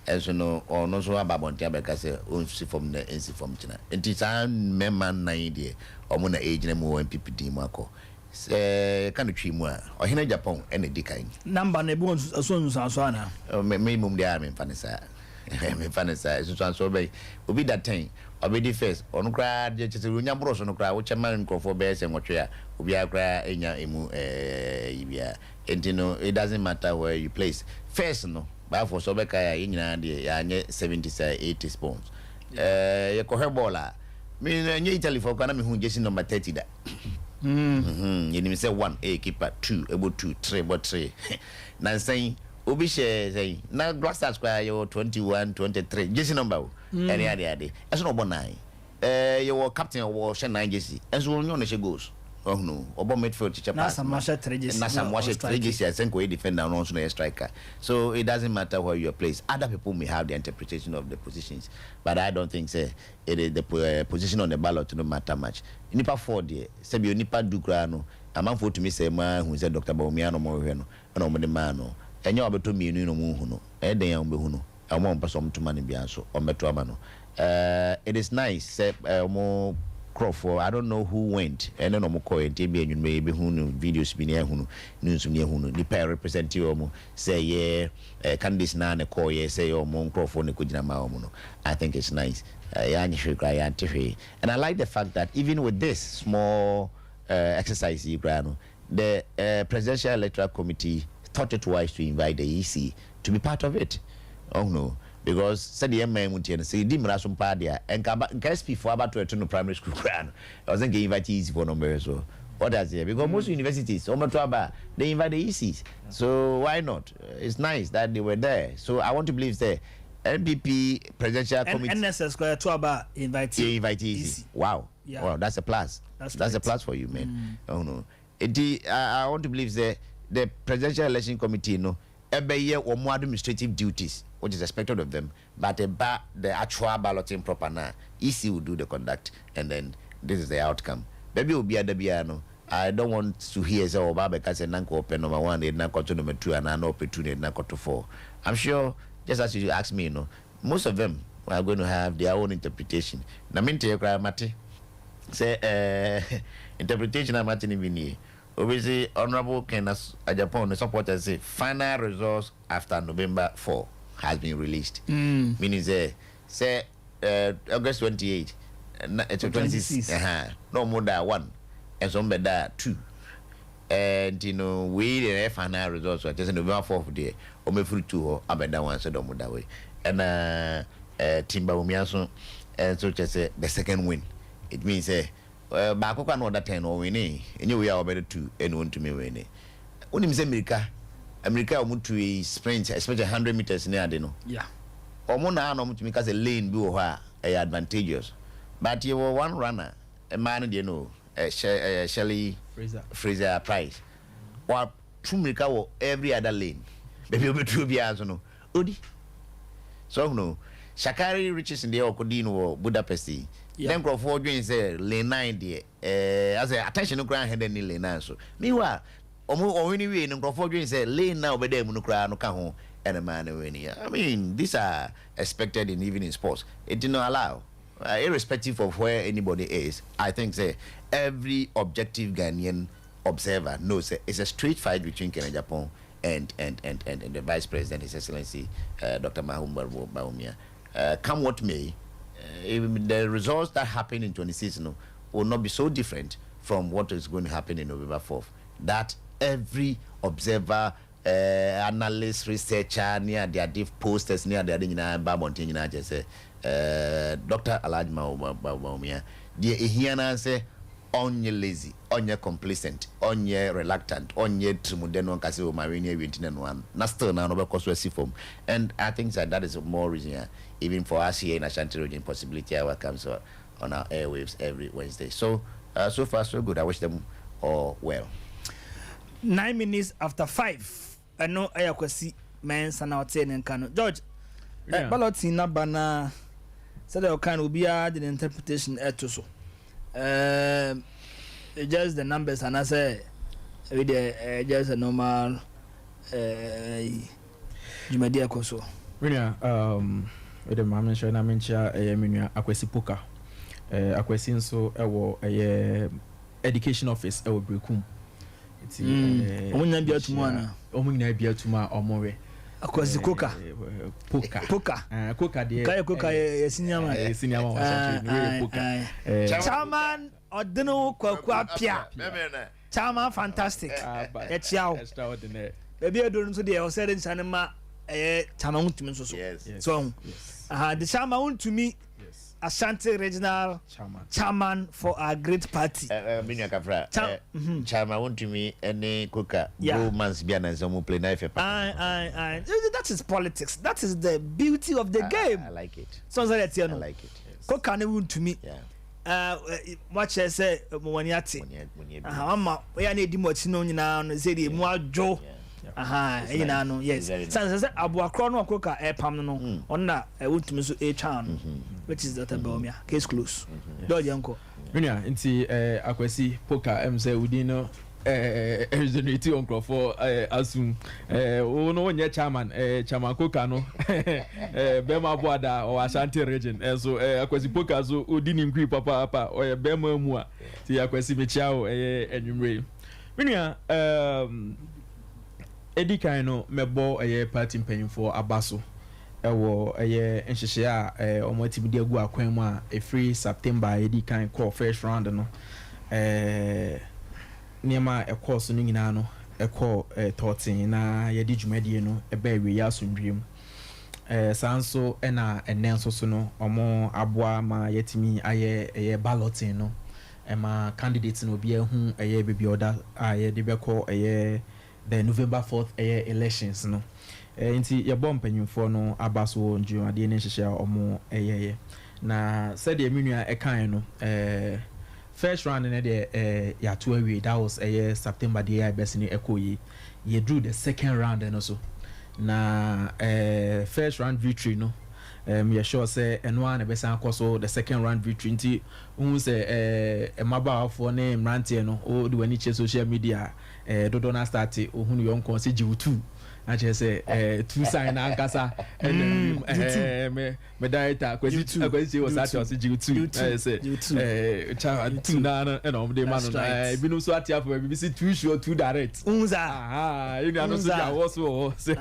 And so no or no so about Montiabeca say see from the NC from China. It is a member 90 or mona age and more MPP Marco. Say can you more or Hina Japan any decay. Number Nebon soon Sansana. May mum the army fanisa. Fanisa so by will be that thing. Or be the first on crowd just a Runyabros on crowd, which a man for bears and what we are. We are cry in your emu. And it doesn't matter where you place. First, no. But for Sobeka in the 70-80 spoons. You call her bola. Mean Italy for Kanami who just number 30 that. You say 1 a keeper 2 able 2 3 but 3. Now saying Ubisha say now Glass Square you 21 23 just number any other. That's not 9. You were captain of war 9 Jesse and so on she goes. Oh no, Obo midfield teacher pass. Nasa Treges, I think we defend and also a striker. So it doesn't matter where you are placed. Other people may have the interpretation of the positions, but I don't think it is the position on the ballot no matter much. Nipa 4 there, Sebi Nipa Dugrano, amanfo to me say ma hu say Dr. Bawumia no mo hwe no na mo de ma no enye obeto mienu no mu hu no e den ya mo hu no e mo mpa so mo to ma ne bia so o meto ama no it is nice say mo Crawford, I don't know who went and no mo ko enti be enwun me be hu no videos bi ne hu no news ne hu no ni pa representative omo say candidates na ne ko ye say omo Crawford ne ko gina ma omo no. I think it's nice. And I like the fact that even with this small exercise, the Presidential Electoral Committee thought it wise to invite the EC to be part of it. Oh no, because said the MMT say Dimrasum Padia and SP for about to return to primary school. I wasn't getting invited easy for numbers. So what does it? Because most universities, they invite the ECs. So why not? It's nice that they were there. So I want to believe there. NPP Presidential Committee. NSS Square to about invitees. Wow. Yeah. Wow, that's a plus. That's a plus for you, man. Oh no. I want to believe the Presidential Election Committee, every year or more administrative duties, which is expected of them, but the actual balloting proper now, EC will do the conduct, and then this is the outcome. Maybe it will be at the piano. I don't want to hear say Baba because Nanko open number 1, they Nanko to number 2, and I know open 2, they Nanko to 4. I'm sure. Just as you ask me, most of them are going to have their own interpretation. Na minti ekra mate say interpretation na mate ni bini. Obviously, Honorable Kenas Japan supporters say final results after November 4 has been released. Meaning say August 28, 26. No more than 1, and some better 2. And we the final results are just November 4th day. O me free to abeda one so domo that way. And Timba Bawumia so just say the second win. It means back up another 10 or winning. Anyway, I better 2 and 1 to me winning. Only Miss America want to sprint, especially 100 meters near the no. Yeah. Or more now to me because a lane be advantageous. But you were one runner, a man Shelley Fraser Price. While Trumika were every other lane. Baby be 2 years no. Odi. So no. Shakari reaches in the Okodino or Budapest. Then Crawford joins say lane 9 there. As a attention no grand head any lane now. So meanwhile, or anyway, no Crawford joins say lane now be there no cry no can and a man winning. I mean, these are expected in evening sports. It did not allow. Irrespective of where anybody is, I think say every objective Ghanaian observer knows it's a straight fight between Kenya Japan and the Vice President, His Excellency Dr. Bawumia. Come what may, the results that happen in 26 will not be so different from what is going to happen in November 4th. That every observer, analyst, researcher, near their diff posters, near their Babontin, just say. Dr. Alhaji Bawumia, the Ihiana say, onye lazy, onye complacent, onye reluctant, onye trimudeno kasi o marine wintin one. Na still now because we see from, and I think that is more reason even for us here in Ashanti region possibility our comes on our airwaves every Wednesday. So so far so good. I wish them all well. 9 minutes after 5. I know I kwasi men sana hotel and Kano. George, balloting na bana. So the kind will be the interpretation to so. Just the numbers and I say with just a normal Jumadia Koso. With the Mamma Shana Mincha, Akwesi Poka, Akwesin so a education office, I will brekum. It's only be to one, only be to my or more. Akwesi Coca. Coca, dear. Coca, senior Chairman or Dino Quapia. Chairman, fantastic. It's yao. Extraordinary. Maybe I don't know the outside in Sanama. Chairman to me so. The chairman to me. Ashanti Regional Chairman for our great party. Chairman to me any cooker. Romance Biana Zomu play knife. That is politics. That is the beauty of the game. I like it. So that I like it. Coca to me. Watch I say Mwanyati. We are need much known now. Say the Mwajo. No, yes. Since Abu Akrono Coca air pamno on that I would to miss a charm, which is Dr. Bawumia. Case close. Do Yanko. Inti Akwesi Poka MC Udino regenerate on for assume no one chairman chairman Koka no Bema Boada or Ashanti region so akwasi poka so odini nkwi papa or Bema mu a ti akwasi mechiao enwumre minia edi kan no mebo party mpanyimfo abaso ewo nhyehyɛ a ɔmo de agu akwan mu a free September edi kan call first round no niema course no nyina no totin na yɛde dwumadie no ebe wi ya asomdwem sanso na enenso so no ɔmo aboa ma yɛtimi ayɛ balloting no ma candidate no bi ehu baby order a yɛde bɛkɔ the November 4th elections no nti yɛbɔ mpanyimfo no abaso ndwumadie ne nhyehyɛ ɔmo na said the menua ɛkan no first round in the ya to away that was September the year best ni ekoyi ye drew the second round and also na first round victory no me sure say enwa na best so the second round victory nti hu say emaba for na mrantie no o de wani che social media dodo na start ohunu yonko say jiwu actually say two sign ankasa and me director kwesi was actually say G2 say two na and on the man bi no so atia for bi see two sure two direct unza you know so ya also say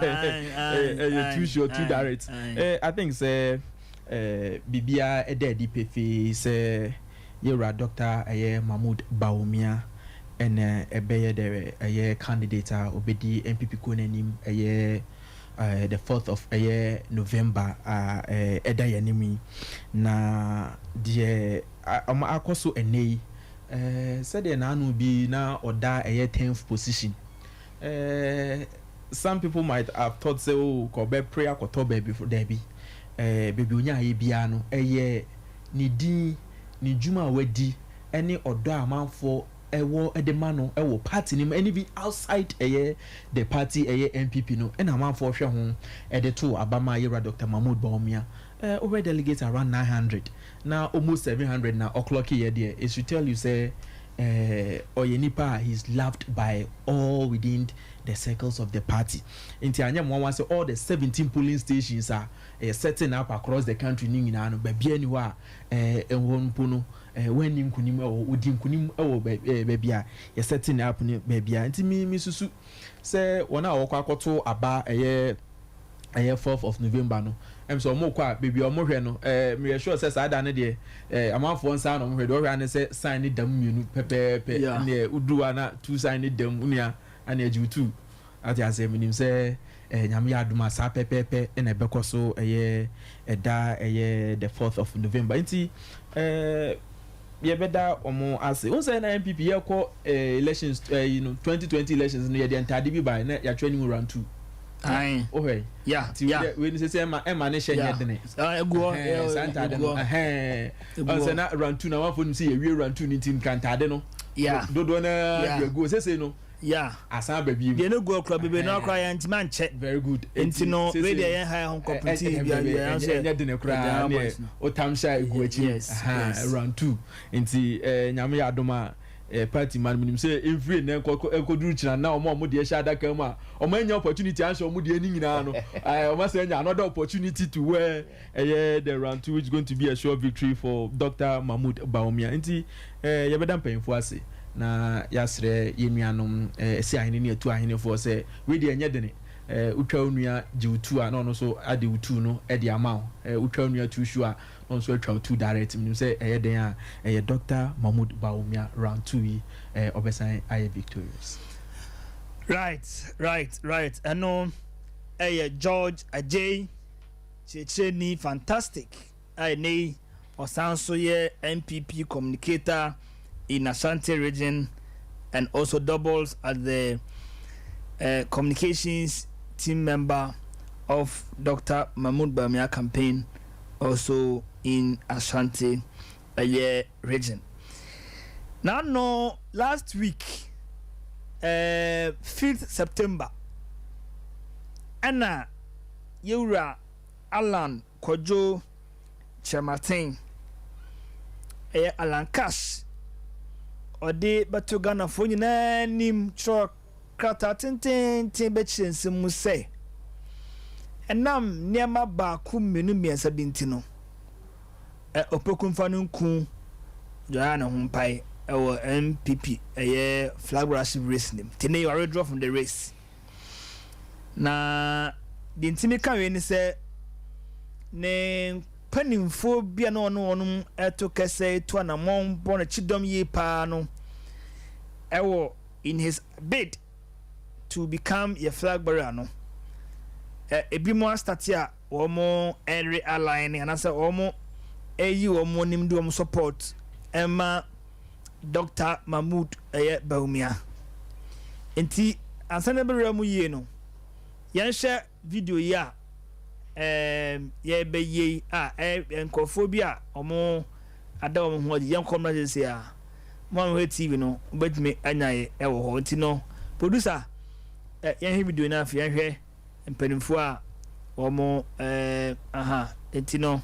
two sure two direct I think say bibia edi pefe say yera Dr. Mahmoud Bawumia and ebeye the candidate obedi MPP konanim the 4th of November eda yanimi na die akoso enei said na anu bi na oda 10th position some people might have thought say oh ko be prayer ko to be before there be baby onya ye bia no ni din ni juma wadi any odo amanfo ewo edemano ewo party nim any be outside the party MPP no and amanfo hwe ho to abama yera Dr. Mahmoud Bawumia over delegates around 900 now almost 700 now o'clock here there it should tell you say Oyenipa is loved by all within the circles of the party. Inti anyam one say all the 17 polling stations are setting up across the country ni nyina no baabi ani wa enwonpo no when nim kunim odi kunim baabi a ye setting up ni baabi a nti mi susu say wona awokwa akoto aba 4th of November no so mo kwa baby o mo hwe no me sure say sada ne de amanfo nsa no mo hwe do hwe ne say sign ni dam mienu pepepe ne uduwa na two sign ni dam unia ana eju two ati ase minim say nyame ya aduma sa pepepe na bekoso eda the 4th of November nti ye beda omo ase won say na MPP ye ko elections 2020 elections no ye de entade bi by na ya training round 2 aye okay yeah when say ema ne hye dene ego santa de no on say na round 2 na one for say ye round 2 ni tin kantade no yeah dodo na go say no yeah asan ba bi de no go akra bebe no akra ya ntima nche very good enti no we dey yan high hon complete bia ya say nya de ne kra ne o tamsha egu achi round 2 enti nyame ya adoma party man minim say every na enkoduru china na omo de hia adaka mu a omo anya opportunity answer omo de ani nyina no omo say anya another opportunity to where the round 2 which is going to be a sure victory for Dr. Mahmoud Bawumia nti ye beda mpanyimfo ase na yasre yenuanom si ahene ne atu ahene fo say we de anya dene utwa onua jiwutu a no so ade wutu no e de ama utwa onua tu shu a no so atwa tu direct meaning say den a Dr. Mahmoud Bawumia round 2 yi obesan aye victorious right and no George Ajay Checheni fantastic nei osanso ye MPP communicator in Ashanti region and also doubles as the communications team member of Dr. Mahmoud Bawumia campaign also in Ashanti region. Now no last week 5th September Anna Yura Alan Kojo Chematin Alan Cash ɔde bɛto Ghanafoɔ nyinaa anim kyerɛ krata tententen bɛkyerɛ nsɛm mu sɛ ɛnam nneɛma baako mmienu mmiɛnsa bi nti no ɔpɛkumfa no nku gyaa ne ho mpae ɛwɔ MPP ɛyɛ flag worship race nim tene you are withdraw from the race na the ntimi ka we ni sɛ ne panimfo bia no ɔno ɛto kɛsɛ to anamɔn bɔ na chidom yi paa no ɛwɔ in his bid to become a flag bearer no ebi mo start a wɔn ɛre align anasa wɔn ɛyi wɔn nim do wɔn support ɛma Dr. Mahmood Bawumia enti ansana bɛrɛ mu yie no yɛnhyɛ video yi a yɛbɛyie a nkɔfoɔ bi a wɔn ada wɔn ho ɔde yɛnkɔm na sɛ a mo a mohwɛ TV no wobɛtumi anya yɛ ɛwɔ hɔ nti no producer yɛnhwɛ video no afei yɛnhwɛ mpanimfoɔ a wɔn nti no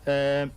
but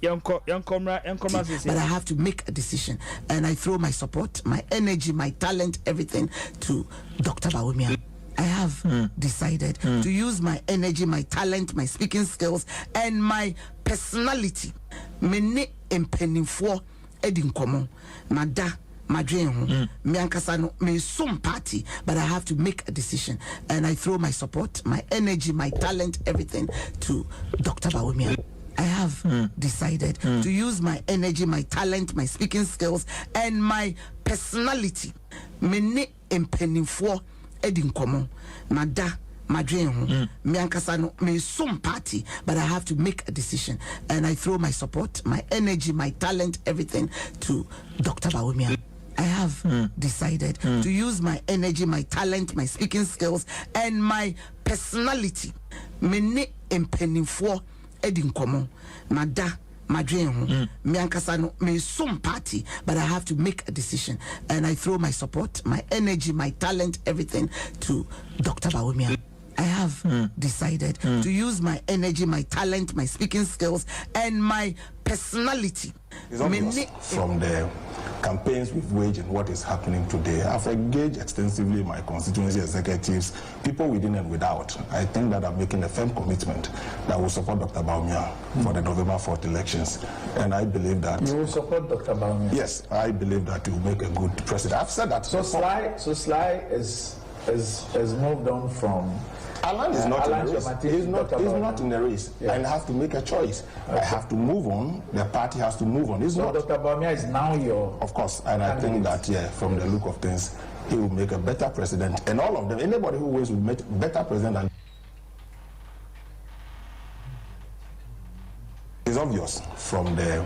I have to make a decision and I throw my support, my energy, my talent, everything to Dr. Bawumia. I have decided to use my energy, my talent, my speaking skills, and my personality. Mene empenifo edin komo mada madwen me ankasa no me some party, but I have to make a decision and I throw my support, my energy, my talent, everything to Dr. Bawumia. I have decided to use my energy, my talent, my speaking skills, and my personality. Mene empenifo edin komo mada madwen me ankasa no me some party, but I have to make a decision and I throw my support, my energy, my talent, everything to Dr. Bawumia. I have decided to use my energy, my talent, my speaking skills, and my personality. Mene empenifo edin komo mada madwen me ankasa no me some party, but I have to make a decision and I throw my support, my energy, my talent, everything to Dr. Bawumia. I have decided to use my energy, my talent, my speaking skills, and my personality. It's obvious from the campaigns we've waged and what is happening today. I've engaged extensively my constituency executives, people within and without. I think that I'm making a firm commitment that will support Dr. Bawumia for the November 4th elections. And I believe that... You will support Dr. Bawumia? Yes, I believe that he will make a good president. I've said that. So Sly is moved on from... Alan is not in the race. He's not in the race. Yeah. And I have to make a choice. Okay. I have to move on. The party has to move on. So Dr. Bawumia is now your... Of course. And I think that, from the look of things, he will make a better president. And all of them, anybody who wins will make better president than... It's obvious from the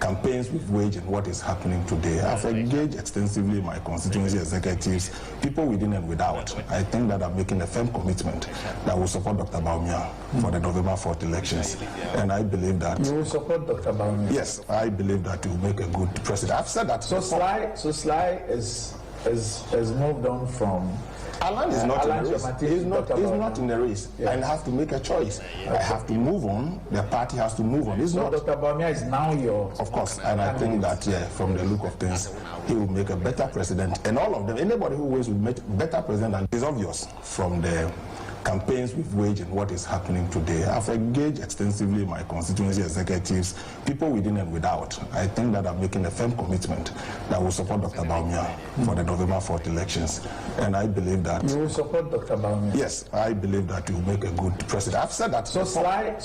campaigns we've waged and what is happening today. I've engaged extensively my constituency executives, people within and without. I think that I'm making a firm commitment that will support Dr. Bawumia for the November 4th elections. And I believe that... You will support Dr. Bawumia? Yes, I believe that he will make a good president. I've said that. So Sly is moved on from... Alan is not in the race. He's not in the race. Yeah. And I have to make a choice. I have to move on. The party has to move on. So Dr. Bawumia is now your... Of course. And I think that, from the look of things, he will make a better president. And all of them, anybody who wins will make better president. And it's obvious from the campaigns we've waged and what is happening today. I've engaged extensively my constituency executives, people within and without. I think that I'm making a firm commitment that will support Dr. Bawumia for the November 4th elections. And I believe that... You will support Dr. Bawumia? Yes, I believe that he will make a good president. I've said that. So Sly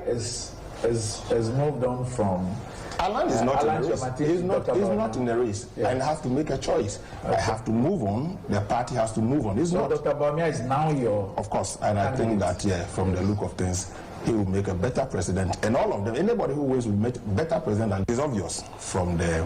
is moved on from... Alan is not in the race. He's not in the race. Yeah. And I have to make a choice. Okay. I have to move on. The party has to move on. So Dr. Bawumia is now your... Of course. And I think that, from the look of things, he will make a better president. And all of them, anybody who wins will make better president. And it's obvious from the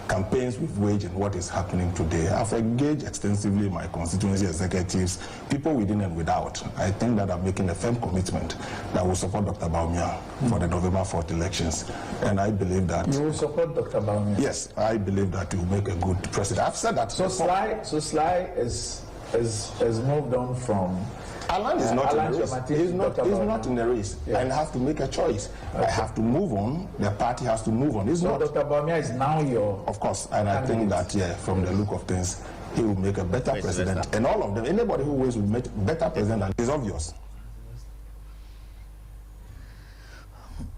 campaigns we've waged and what is happening today. I've engaged extensively my constituency executives, people within and without. I think that I'm making a firm commitment that will support Dr. Bawumia for the November 4th elections. And I believe that... You will support Dr. Bawumia? Yes, I believe that he will make a good president. I've said that. So Sly is moved on from... Alan is not in Alan the race. He's not in the race. And have to make a choice. I have to move on. The party has to move on. It's not. Dr. Bawumia is now your. Of course, and I think that from the look of things, he will make a better president. And all of them, anybody who will make better president, and is obvious.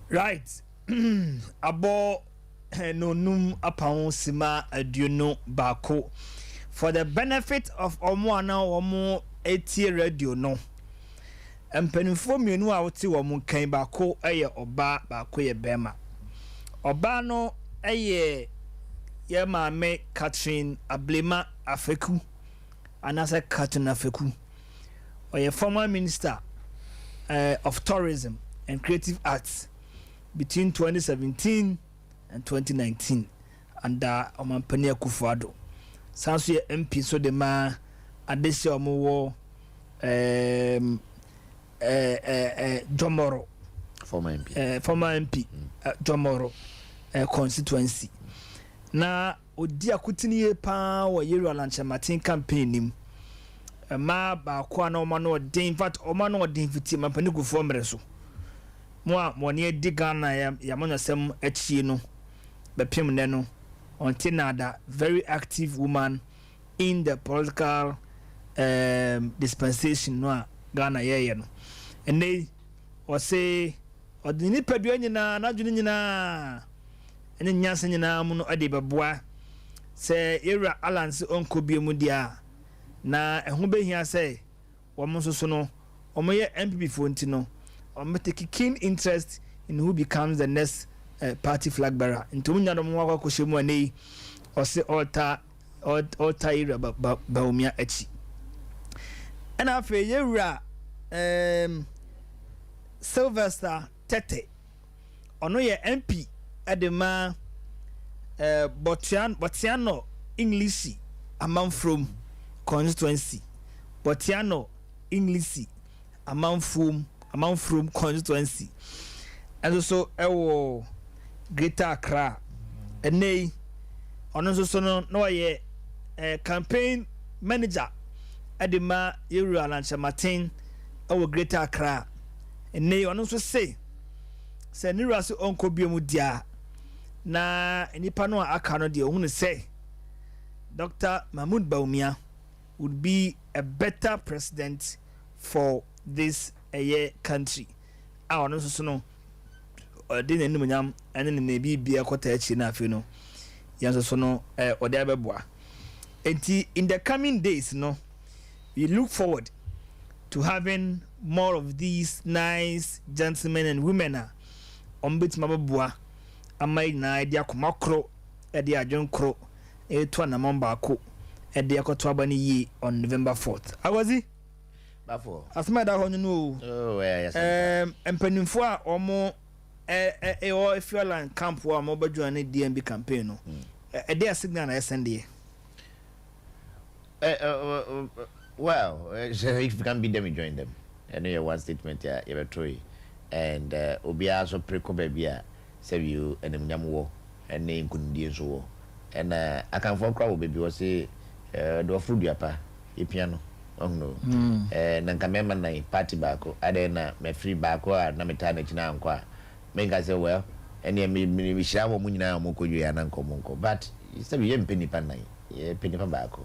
Right. Abo no num apao sima aduno bako. For the benefit of omo eti radio no. Mpanimfo mienu a wote wo mu kan bako eye oba bako ye bema. Oba no eye ye maame Catherine Ablema Afeku. Anasa Catherine Afeku. Oye former minister of tourism and creative arts between 2017 and 2019 under Omampani Akufo-Addo. Sanso ye MP so de ma adese omo Jomoro former MP Jomoro constituency na odi akutini ye pa wo Yeru Alanchamatin campaign nim ma ba kwa na omo no den in fact omo no den fiti Omampani Akufo mere so mo ne di Ghana ya mo nyasem achi no bepem ne no until nada very active woman in the political dispensation no Ghana ye no and they was say odini pedua nyina na dwene nyina ene nyanse nyina mu no ade beboa se era alliance onko biemu dia na ehun behia se wo mo soso no wo mo ye MPP fo nti no wo mo take keen interest in who becomes the next party flag bearer nto munya do mo akwa koshemu anei o se alter era Bawumia achi ena afa yewura Sylvester Tete ono ye MP edema Botiano English Amanfrom constituency Botiano English Amanfrom constituency and also ewo Greater Accra enei ono so no ye campaign manager edema Yeru Alanchamatin ewo Greater Accra enei ono so say nira so onko biemu dia na enipa no aka no de ohunu say Dr. Mahmoud Bawumia would be a better president for this country. Ono so no odi na nim nyam ene ne bibia kwota achi na afi no yanso so no odi abeboa enti in the coming days no we look forward to having more of these nice gentlemen and women on bit mababua amai na idea komakro edi adwon kro to na mamba ko edi akoto abani yi on November 4th awazi bafo asma da honyu no yes empanimfo a omo o Fueland camp wa mo badwa na DMB campaign no edi a signal na send well so if you can beat them, you join them. I know your one statement here, you have and Obia so preko babia say you and Mnyamuo and name couldn't deal so. And I can for crowd baby was say do food yapa, a piano. Oh no. And Nankamema na party bako, Adena, me free bako, and Namitana Chinankwa. Make I say, well, and ye me shower munina moko you and Uncle Monko. But it's a young penny panai, penny bako.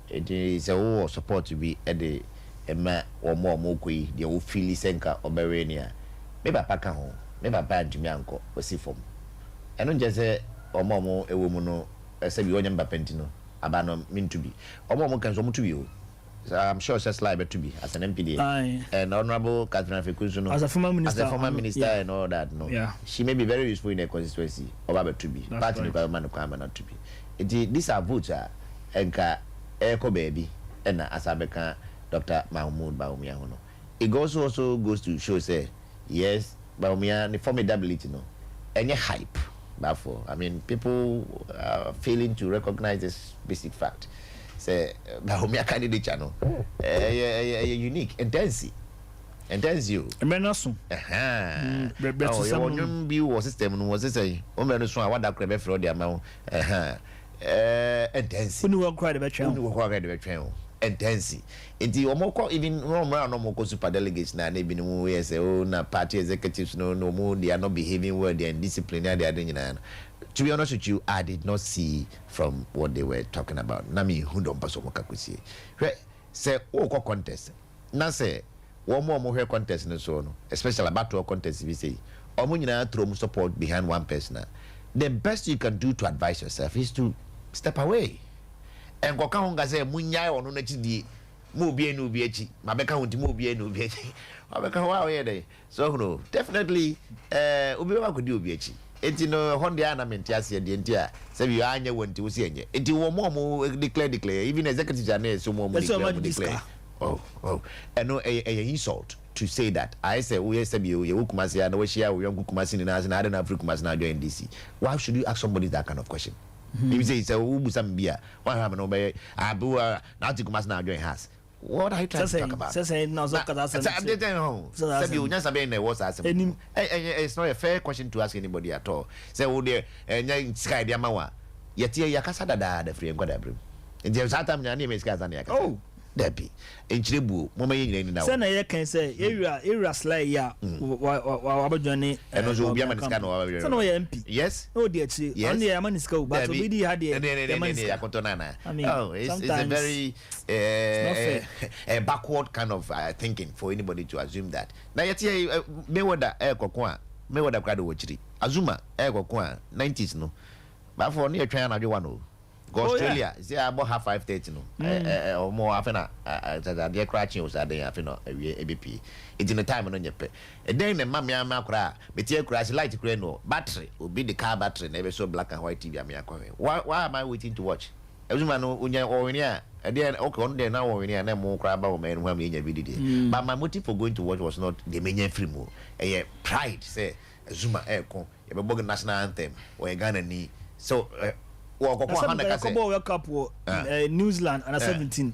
It is a support to be at the Emma or more mokui, the old Philly Senka or Berenia. Maybe a pack home, maybe a bad to me uncle, or see from. I don't just say, or more a woman, I say, you remember Pentino, Abano mean to be, or more can come to you. So I'm sure it's liable to be as an MPD. And Honorable Catherine Fekusuno, as a former minister, and all that. No, she may be very useful in a constituency, or about to be, part of the man of crime not to be. These are votes, and Echo baby, and as I become Dr. Mahmoud Bawumia. It also goes to show, say, yes, Bawumia, the formidability, no, any hype. Therefore, I mean, people are failing to recognize this basic fact. Say, Bawumia candidate channel, unique, intense you. Menasu. Oh, your view was system was say, oh, man, so I want that crab for the amount. Intense. Who will cry the veteran? Who will cry the veteran? intense. Inti omoko even no moko super delegates na be no we say oh na party executives no more they are not behaving well, they are indisciplined, they are doing. To be honest with you, I did not see from what they were talking about. Nami who don't pass on Kakusi. Say, oh, contest. Now say, one more contest and so on, especially about to a contest, we say, Omunina throw support behind one person. The best you can do to advise yourself is to step away. And Kokahonga say, Munya or no Nechi, Mubi no Biachi, Mabeka won't Mubi no Biachi. Mabeka, wow, yeah, so no, definitely, Ubiwa could do Biachi. Enti no honde ana mentiase de ntia se bi anya wonti wo se enye enti wo mo declare even executive journal so mo declare oh and no a insult to say that I say we say bi we kumasi na we share we young kumasi na na na Africa kumasi na join DC. Why should you ask somebody that kind of question? If you say it's a ubusam bia why have no be abu na kumasi na join has. What are you trying to talk about? It's not a fair question to ask anybody at all. Say, oh, dear, and sky diamawa. Yet, Yakasada, the free and quadabrim. And there's a time your name is Kazania. Oh, Debbie. In Chibu, Mama, now. Sen, can say, Era Slay, ya, Johnny, and also Yaman MP. Yes, oh, dear, only a man is go, but we had the Cotonana. I mean, oh, it's a very a backward kind of thinking for anybody to assume that. Now, yet, Mayweather, Cocoa, Mayweather Crado, Azuma, Cocoa, 90s, no, but for near China, you want to. Go Australia, say about 5:30 no, or more often. They're crashing was there. I know ABP. It's in the time on your pay. And then the mammy cry, but here crash light no battery will be the car battery. Never saw black and white TV. Why am I waiting to watch? Everyone know when you're all in here. And then okay, on there now when you're more crab about man when we in your video. But my motive for going to watch was not the main free move. And pride say Zuma Aircon, a bogan national anthem or a Ghana knee. So. World Cup New Zealand under 17.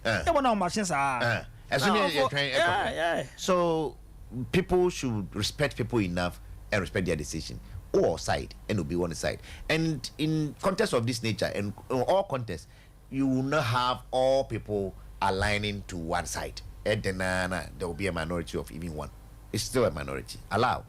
So people should respect people enough and respect their decision. Or side and will be one side. And in contests of this nature and in all contests, you will not have all people aligning to one side. And then there will be a minority of even one. It's still a minority. Allow.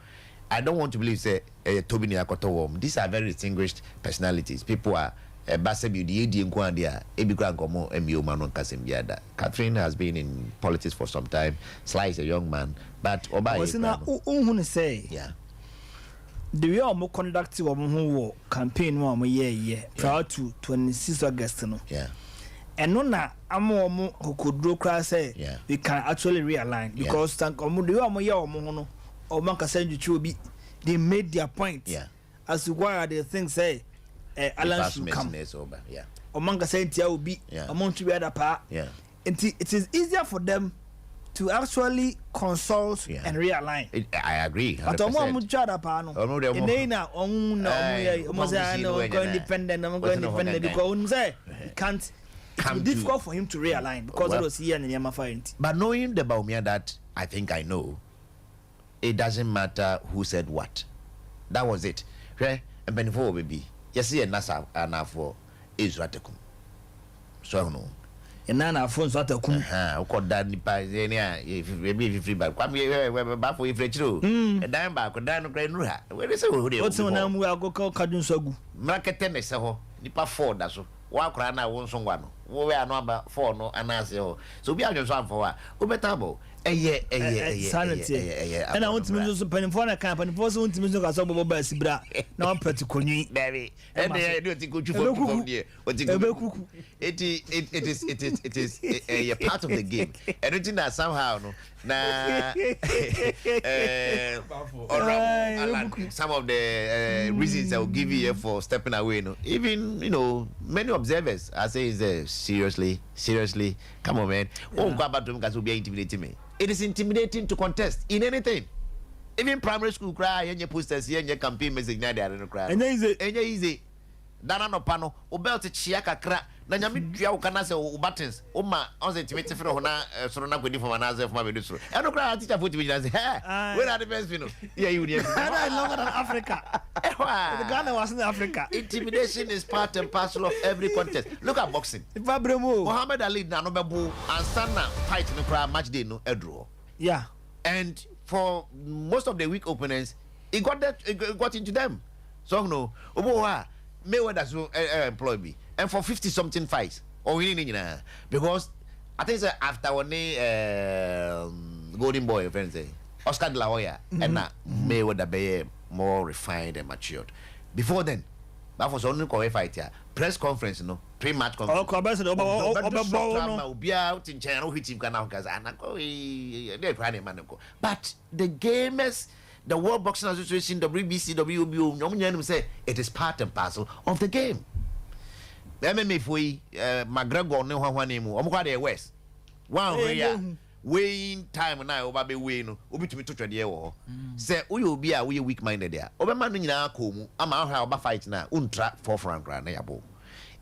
I don't want to believe say Toby Niakoto. These are very distinguished personalities. People are Basabi the AD in Kwandia, Ebikra Gomo, Emio Manon Kasimbiada. Catherine has been in politics for some time. Sly is a young man, but Oba say, yeah. The way I'm conducting a campaign one year prior to 26 August. Yeah. And no na amo who could draw cry say we can actually realign because thank omo the way omo ya omo no omo ka say you be they made their point. Yeah. As to why they think say Alan should come. Yeah. Omo ka say tia will be among to be other part. Yeah. It is easier for them to actually consult and realign. I agree. 100%. But omo chada pa no. Enena omo say I'm going independent because say can't. It's difficult for him to realign because it was here in Yamafa. But knowing the Bawumia that I think I know, it doesn't matter who said what. That was it. Okay? And before baby, you see a NASA and for Israel. So no. And Nana phones what a kum. Called that Nipa, if you free back. Come here, back for you, a dime back, or down Grand Ruha. Where is it? What's the name we are go call Kadun Sogu? Market tennis, Nipa 4, that's all. Wakra na won songwa no we are number 4 no anase ho so bi adwo for wa obetabo sanity and I want to use pen for na company for so want to use ka so bobo ba sibra na one pet konyi baby and they do think you for from there it is a part of the game anything that somehow no na some of the reasons I will give you for stepping away no even many observers are saying seriously come on man go back to me because will be intimidating me. It is intimidating to contest in anything. Even primary school cry and your posters here and your campaign message na there no cry. And easy. Dana no pano, o belt chiaka kra na nyame dua wo kana se wo buttons o ma on say timete fere ho na soro na kwedi for na for ma be do soro e no kra teacher for timete say hey where are the best people yeah you need Ghana is longer than Africa. Ghana was in Africa. Intimidation is part and parcel of every contest. Look at boxing. Muhammad Ali na no bebu and sana fight no kra match day no draw. Yeah. And for most of the weak opponents, it got into them. So no, Mayweather so employ me, and for 50 something fights or winning because I think after one Golden Boy friends say Oscar De La Hoya and now Mayweather be more refined and matured. Before then, that was only called fight here. Press conference, pre-match conference. But the gamers, the World Boxing Association, WBC, WBO, say it is part and parcel of the game. The MMA for McGregor, no one name, West. One weighing time now over be weighing obi to me to trade year say we be a weak minded there obema no nyina akomu ama how ba fight na untra forefront grand na yabo.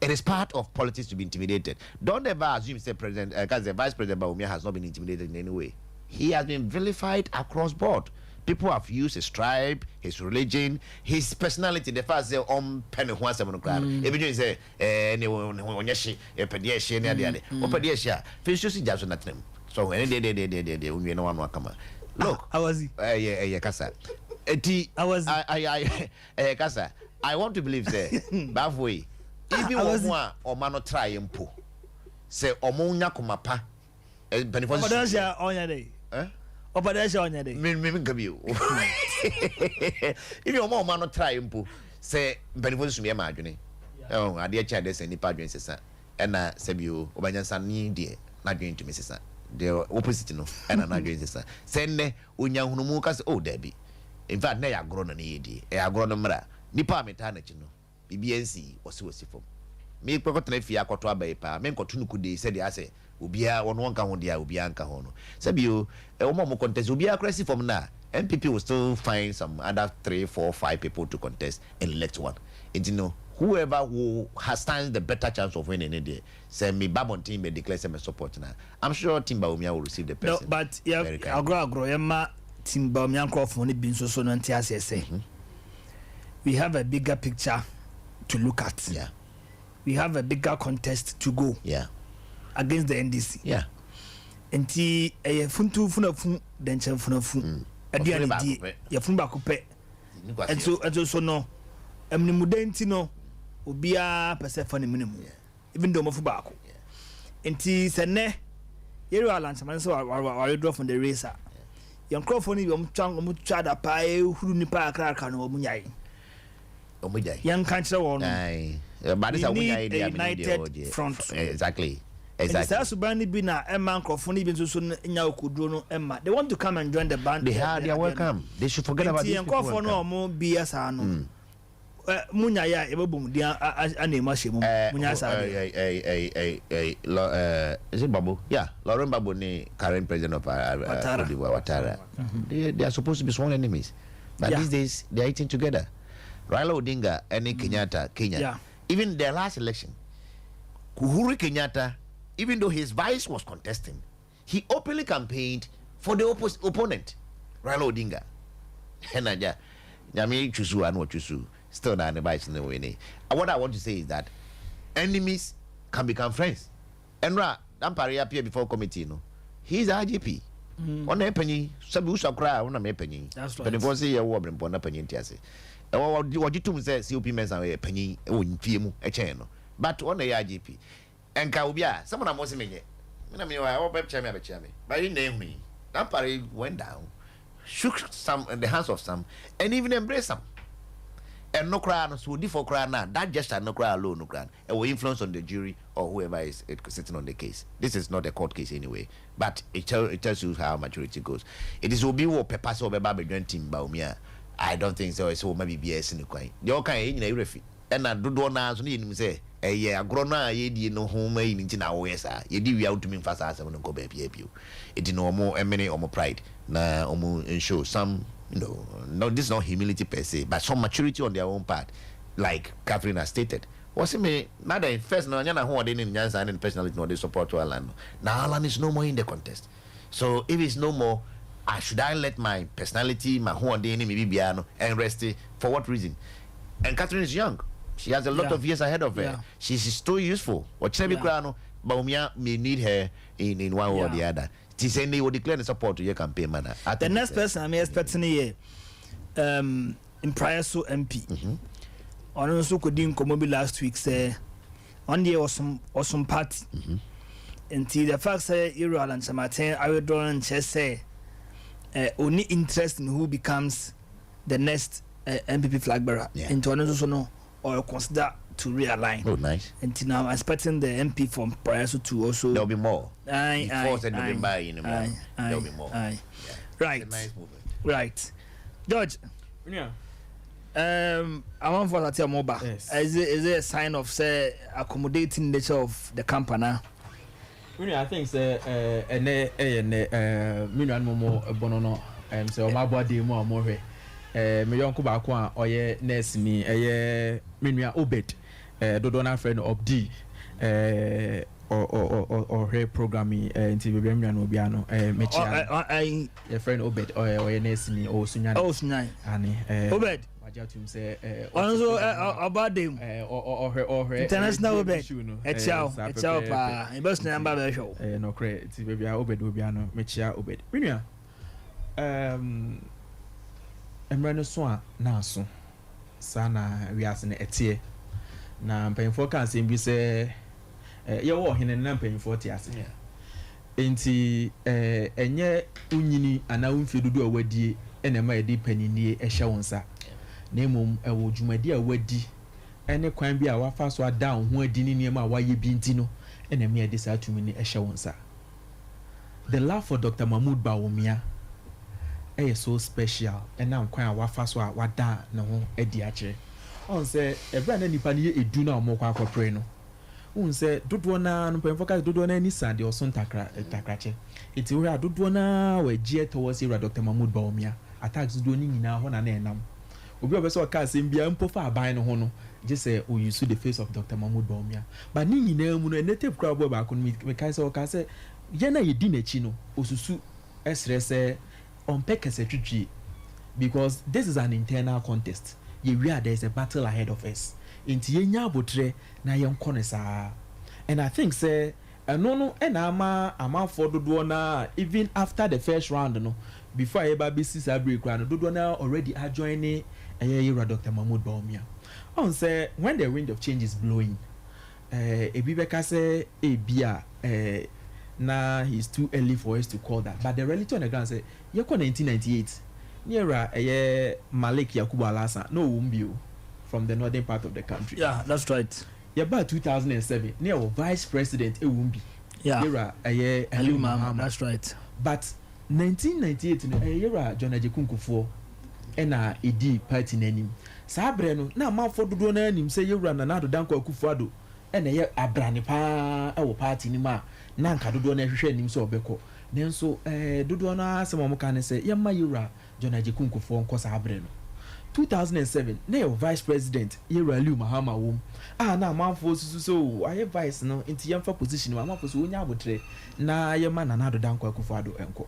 It is part of politics to be intimidated. Don't ever assume say president because the vice president Bawumia has not been intimidated in any way. He has been vilified across board. People have used his tribe, his religion, his personality. The first say penny one seven crowd. If you say onyeshi pedieshi ni ade pedieshi fish just nothing. So when they we no one come. Look, how was he? Yeah, kasa. I kasa. I want to believe say halfway. Even one or man no try impo. Say omunya kumapa. Benefit. Opadasha onya day. Opadasha onya day. Me gabi you. If you man no try impo. Say benefit sumi ma adwene. Oh, ade cha de say nipa adwene sesa. E na sebio obanyansa ni de na adwene to me sesa. The opposite no and another is this send unya hunumu kasi oh debi in fact na ya grono na yedi e agrono mra nipa metana chi no BBNC wasi fom me kpekọ na fia akoto abai pa me nkoto nuku de said ya say obia wono nka ho de a obia nka ho no sabio e wo mo contest obia crazy fom na MPP will still find some other 3, 4, 5 people to contest and elect one. And whoever who has stands the better chance of winning it day, say me Babon team may declare some support now. I'm sure Team Bawumia will receive the person. No, but yeah, agro yema Team Bawumia Crawford been so say. We have a bigger picture to look at. Yeah. We have a bigger contest to go. Yeah. Against the NDC. Yeah. Enti funtu funafu denche funafu. Aduane die ya fun ba ko pe. Enso so no emni mudenti no obia pese fa ne minimum. Even though mofu ba ko. Enti sene yeri alance man so wa draw from the racer. Yan crofoni bi omtwa da pa huru nipa akraka no omunyai. Omujai. Yan kan kire wo no. Ai. But this omunyai dey united front. Exactly. Exactly. They want to come and join the band. They are welcome. They should forget about this. Is it Babu? Yeah, Lauren Babu, current president of Ouattara. They are supposed to be sworn enemies, but these days they are eating together. Raila Odinga and Kenyatta, Kenya. Yeah. Even their last election, Uhuru Kenyatta, even though his vice was contesting, he openly campaigned for the opponent, Raila Odinga. And Nyami Chusu and what Chusu still not the vice in the way. What I want to say is that enemies can become friends. And Dampari appear before committee, he's RGP. On a penny, Sabusa cry on a penny. That's right. But if I say a war and Pona penny, what you two say, COP men are a penny, film, a channel. But on the RGP. And Kaubia, someone was in it. I mean, I hope Chami, but he named me. That party went down, shook some in the hands of some, and even embraced some. And no crown, so different crown now. That just no crown alone, no crown. It will influence on the jury or whoever is sitting on the case. This is not a court case anyway, but it tells you how maturity goes. It is Obi or Pepaso or Baby Team Bawumia. I don't think so. It's maybe BS in the coin. The okay in a refi. And I do now, so need him say. Yeah, grona ye no home in our wesa. Ye do out to me fast as I want to go baby. It is no more emene or more pride. Na omu ensure some, no, this is not humility per se, but some maturity on their own part. Like Catherine has stated, What's me? Now the first no, nyana who are in Nyanza and personality no they support to Alan. Now Alan is no more in the contest. So if it's no more, should I let my personality, my who are in maybe Biano and rest for what reason? And Catherine is young. She has a lot of years ahead of her. Yeah. She's still useful. Or Bawumia may need her in one way or the other. They will declare the support to your campaign, man. The next person I'm expecting here, in prior so MP. On also could in last week say one day was some party. Until the fact say Iran and Samatin, I will draw and just say only interest in who becomes the next MPP flag bearer. Into also no or consider to realign. Oh, nice. Until now, I'm expecting the MP from prior to also. There'll be more. There'll be more. Right. It's a nice movement. Right. George. Yeah. I want for that mobile. Yes. Is it a sign of say accommodating nature of the company? I think say million more bonono so my body more me yonko ba ko a oye nurse ni menua obed dodo na friend of D or her programming nti be menua no bia no mechi your friend obed oye nurse ni o sunya ani obed to say also about them or her international obed ciao pa best number be show no credit ti be obed obia no mechia obed menua emrano so a na so sana wiase na etie na mpanyimfo kan se bi se ye wo hene na mpanyimfo tie ase enti enye unyini ana umfe dudu awadie ene ma yedi paninie ehye wonsa na emom ewo dwumadi awadi ene kwan bi a wafa so down ho adi ni niam a waye bi nti no ene me yedi sa atumi ni ehye wonsa. The love for Dr. Mahmoud Bawumia so special and now kwan wafa so a wada na ho adi ache on say ebra na nipa ni edu na omo kwa akopre no un say dodo na no pemfo ka dodo na ni sande oso takrache iti we dodo na we gie towards Dr. Mahmoud Bawumia attacks dodo ni nyina ho na enam obi obeso ka asem bia mpofa aban no ho no je say o use the face of Dr. Mahmoud Bawumia but ni nyina mu no enete kra bo ba ko me kai say o ka say ye na ye di na chi no osusu esre say on pekese twitwi because this is an internal contest. There is a battle ahead of us. Inti yenya abotre na yenkone saa. And I think say no ama for dodo na even after the first round no before eba bisi sa break round dodo na already adjoining Dr. Mahmoud Bawumia. On say when the wind of change is blowing ebibeka say ebia na it's too early for us to call that, but the reality on the ground say yeko 1998 near Malik Yakubu Alasa no umbio from the northern part of the country. Yeah, that's right. Yeah, about 2007 near vice president Ewumbi. Yeah, era Ali Mahama. That's right. But 1998 no era John Ajekunkufuo ena edi party nanim sabre no na amafo dodo na anim say yewura na nado danko Akufuado ena ye abrane pa e wo party ni ma na nka dodo na hwehwe anim so obeko nenso dodo na asem mo kan say ye ma yewura John Ajekunkufuo nko sabre no 2007 na your vice president yewura Ali Mahama wom na amafo so aye vice no enti yemfa position no amafo so onya abotre na ye ma na nado danko Akufuado enko.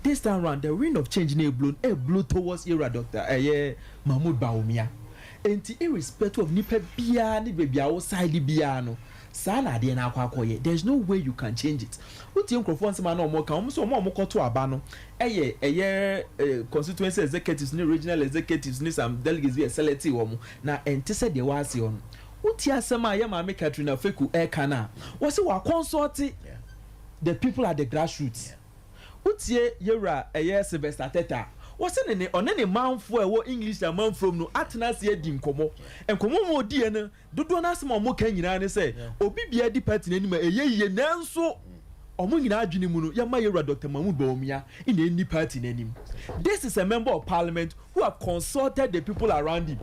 This time round the wind of change na blow towards era Dr. Mahmoud Bawumia. Enti irrespective of nipa bia ni baby outside bia no sa na de na akwakoye there's no way you can change it. Uti microphone sama na omoka omo to aba no constituency executives ni regional executives ni some delegates be selective wo na enti se de wase on uti asema ya ma me Katrina Feku kana wo se wa consult the people at the grassroots. Utie yewra Sylvester Teta wose ne onene manfo e wo English na man from no atena se adi nkomo enkomo mo die no dodo na asema mo kan nyina ne se obi bia di party na nima eyeye nanso omo nyina adwene mu no ya ma yewra Dr. Mahmoud Bawumia in any party na nim. This is a member of parliament who have consulted the people around him.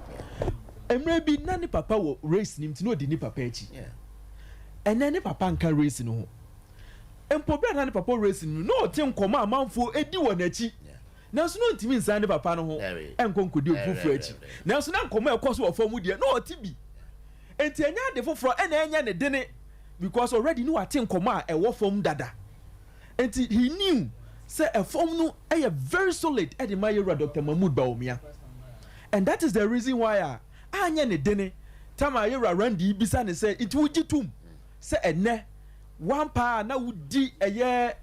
Emre bi na ne papa wo race nim ti no di ni papa echi ene ne papa nka race no empobia na ne papa racing no te nkoma amanfo edi wonachi na so no ntimi nsan ne papa no ho enkonkodi ofufu achi na so na nkoma ekoso ofo mu de na oti bi enti enya de foforo ena enya ne dene because already no atin koma e wo fom dada enti he knew say a form no very solid e de mayera Dr. Mahmoud Bawumia and that is the reason why anya ne dene tama yera randi bisa ne say it would jitum say ene one pa na wudi eye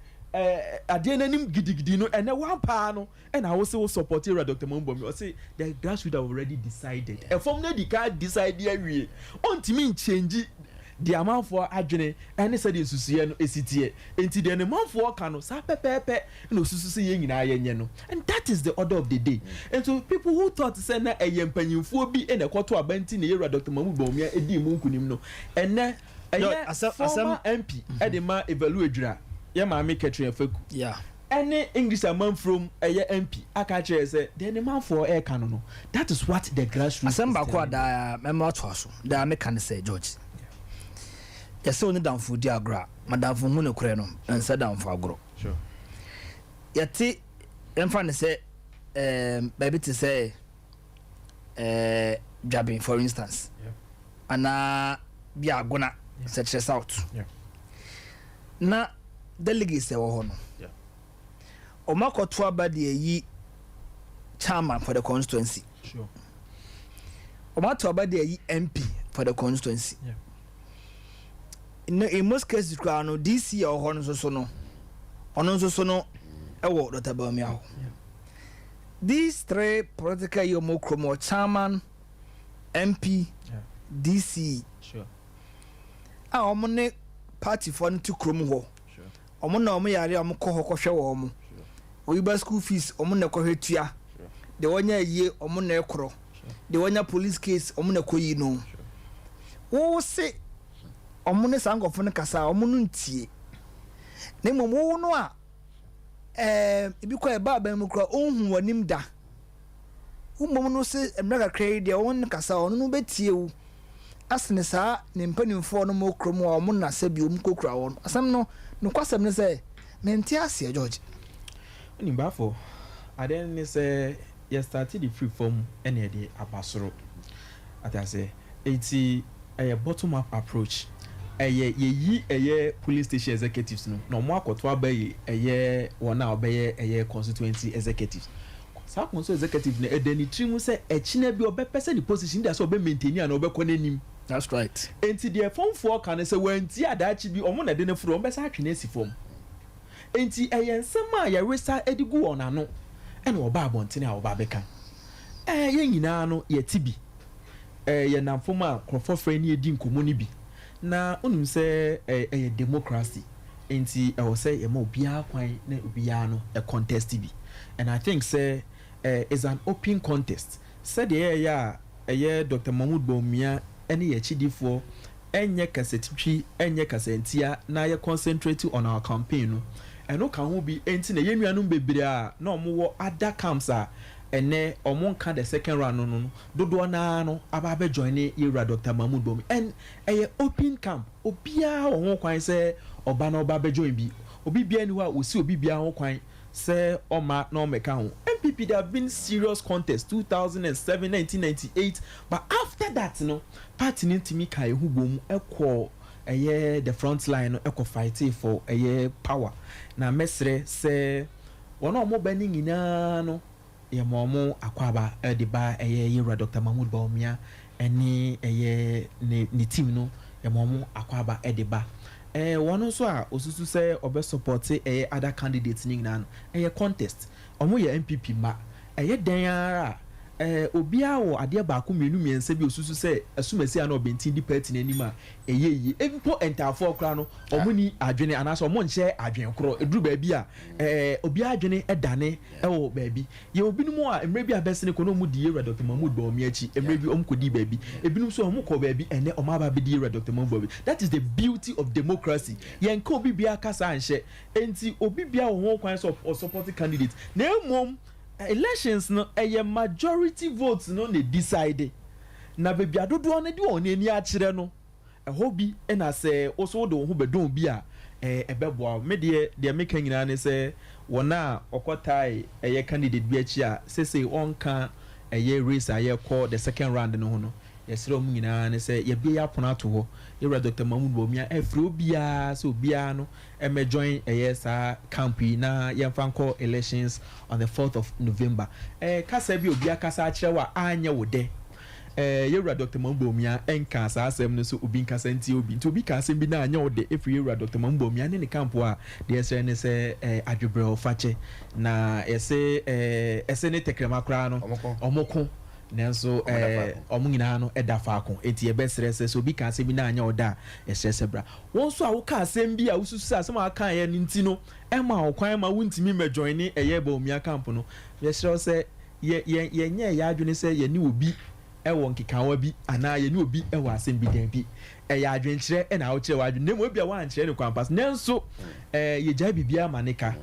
ade nanim gidigidi no ene one pa no and I also support yera Dr. Mahmoud Bawumia say the grassroots have already decided a form no the decide here ontimi change the amount for adwene and said susuye no esitie enti the amount for kano sa pepepe no susuye ye nyina ye no and that is the order of the day and so people who thought say na eyempanyimfo bi ene kwoto abanti na yera Dr. Mahmoud Bawumia edi mu nkunim no ene former MP edema evaluate dra ye ma me Catherine Faku yeah any English man from a MP aka chere say the man for air canon no that is what the grassroots asamba kwa da member to so da me kan say George yes so ne damfo di agra madamfo hu ne kure no ensa damfo agro sure yati emfa ne say baby to say jabbing for instance yeah ana bi agona set south yeah na delegates e wo ho no yeah omakoto abade yi chairman for the constituency sure omato abade yi MP for the constituency yeah in most cases no DC or hono so no ono so no ewo Dr. Bawumia. These three political yomokromo chairman MP yeah DC sure a omone party for no to krom ho sure omo na omo yare omo ko ho hwe wo omo oyiba school fees omo na ko hwetua de wonya yie omo na ekro de wonya police case omo na ko yi no wo se omo ne sangofo ne kasa omo no ntie ne momo no a ibi kwa e baba mu kra onhu wanim da umom no se emra kakra de won kasa ono no betie wu asene saa ne mpanimfo no mo krom a omo na sabi om kokura won asam no no kwasam ne se mente ase George ni bafo aden ne se you started the free form ene de abasoro atase eti a bottom up approach ye police station executives no mo akoto abaye wona obeye constituency executives sa konso executive na edani trimu se echina bi obepese ni position dey so obe maintain and obe konanim that's right enti the form 4 kan se wanti adachi bi omo na de ne furo ombesa atwene si form enti ensema ya resa edigu onano ene oba abontene a oba beka ye nyina no ye tibi ye namfoma krofo frɛ ni edi nkomo ni bi na unum say a democracy enti I will say e ma obia kwan na obia no a contest bi and I think say is an open contest said yeah Dr. Mahmoud Bawumia any chidifo enye kasetitwi enye kasentia na ye concentrate on our campaign no and no kan ho bi enti na yenuanum bebre a na omo other camps a ene omonka the second round no dodo na no aba join yera Dr. Mahmoud Bawumia and open camp obia ho kwan say oba na oba join bi obi bia ni ho osi obi bia ho kwan say oma na omeka ho MPP there have been serious contest 2007 1998 but after that no party ntimi kai hu bom ekọ the front line no ekọ fight for power na mesre say wona omo bani nyina no ye momo akwaba de ba yera Dr. Mahmoud Bawumia eni ne team no ye momo akwaba de ba one so a osusu say obe support other candidates nyina no contest omo ye MPP ma den ara obia wo ade ba ko menu miense bi osusu say asumasi ana obentin di party n'anima ye empo entafo kra no omo ni adwene anaso omo nche adwen kro eduru ba bi a obia adwene edane wo ba bi ye obinumu a emre bi abesene ko no mu di yera Dr. Mahmoud Bawumia chi emre bi omko di ba bi ebinum so omo ko ba bi ene omo aba bi di yera Dr. Mahmoud Bawumia. That is the beauty of democracy. Ye nka obi bia kasa anhye enti obi bia wo kwan so supporting candidate na emom elections no majority votes no they decide na baby adodo no de on ani a kire no hobi na say also do ho bedon bi a ebeboa me de make nyina ne say wona okotai candidate bi achi a say on kan race call the second round no ho no yɛsrɛ mu nyinaa ne sɛ yɛbie yɛ apono ato hɔ yɛwura Dr. Mahmoud Bawumia ɛfiri obiara sɛ obiara no join ɛyɛ saa camp yi na yɛmfa nkɔ elections on the 4th of November kasa bi obiara kasa akyerɛ wa anyɛ wo dɛ yɛwura Dr. Mahmoud Bawumia ɛnka saa asɛm no so obi nkasa nti obi nti obi ka asɛm bi na anyɛ wo dɛ ɛfiri yɛwura Dr. Mahmoud Bawumia ne ne camp a deɛ ɛsrɛ ne sɛ adwebrɛ ɔfakyɛ na ɛsɛ ne tɛkrɛma koraa no ɔmoko nanso ɔmo nyinaa no ɛda faako enti yɛbɛsrɛ sɛ obi ka asɛm bi na anyɛ wo da ɛsrɛ sɛ bra wɔn so a woka asɛm bi a wosusu asɛm a aka yɛ no nti no ɛma wo kwan ma wontimi mɛjoin ne ɛyɛ Bawumia camp no yɛsrɛ sɛ yɛnyɛ yɛ adwene sɛ yɛne obi ɛwɔ nkekawa bi anaa yɛne obi ɛwɔ asɛm bi dan bi ɛyɛ adwenkyerɛ ɛna awokyerɛ wadwen na mmom bi a wankyerɛ ne kwampas nanso yɛgyae biribiara ma ne ka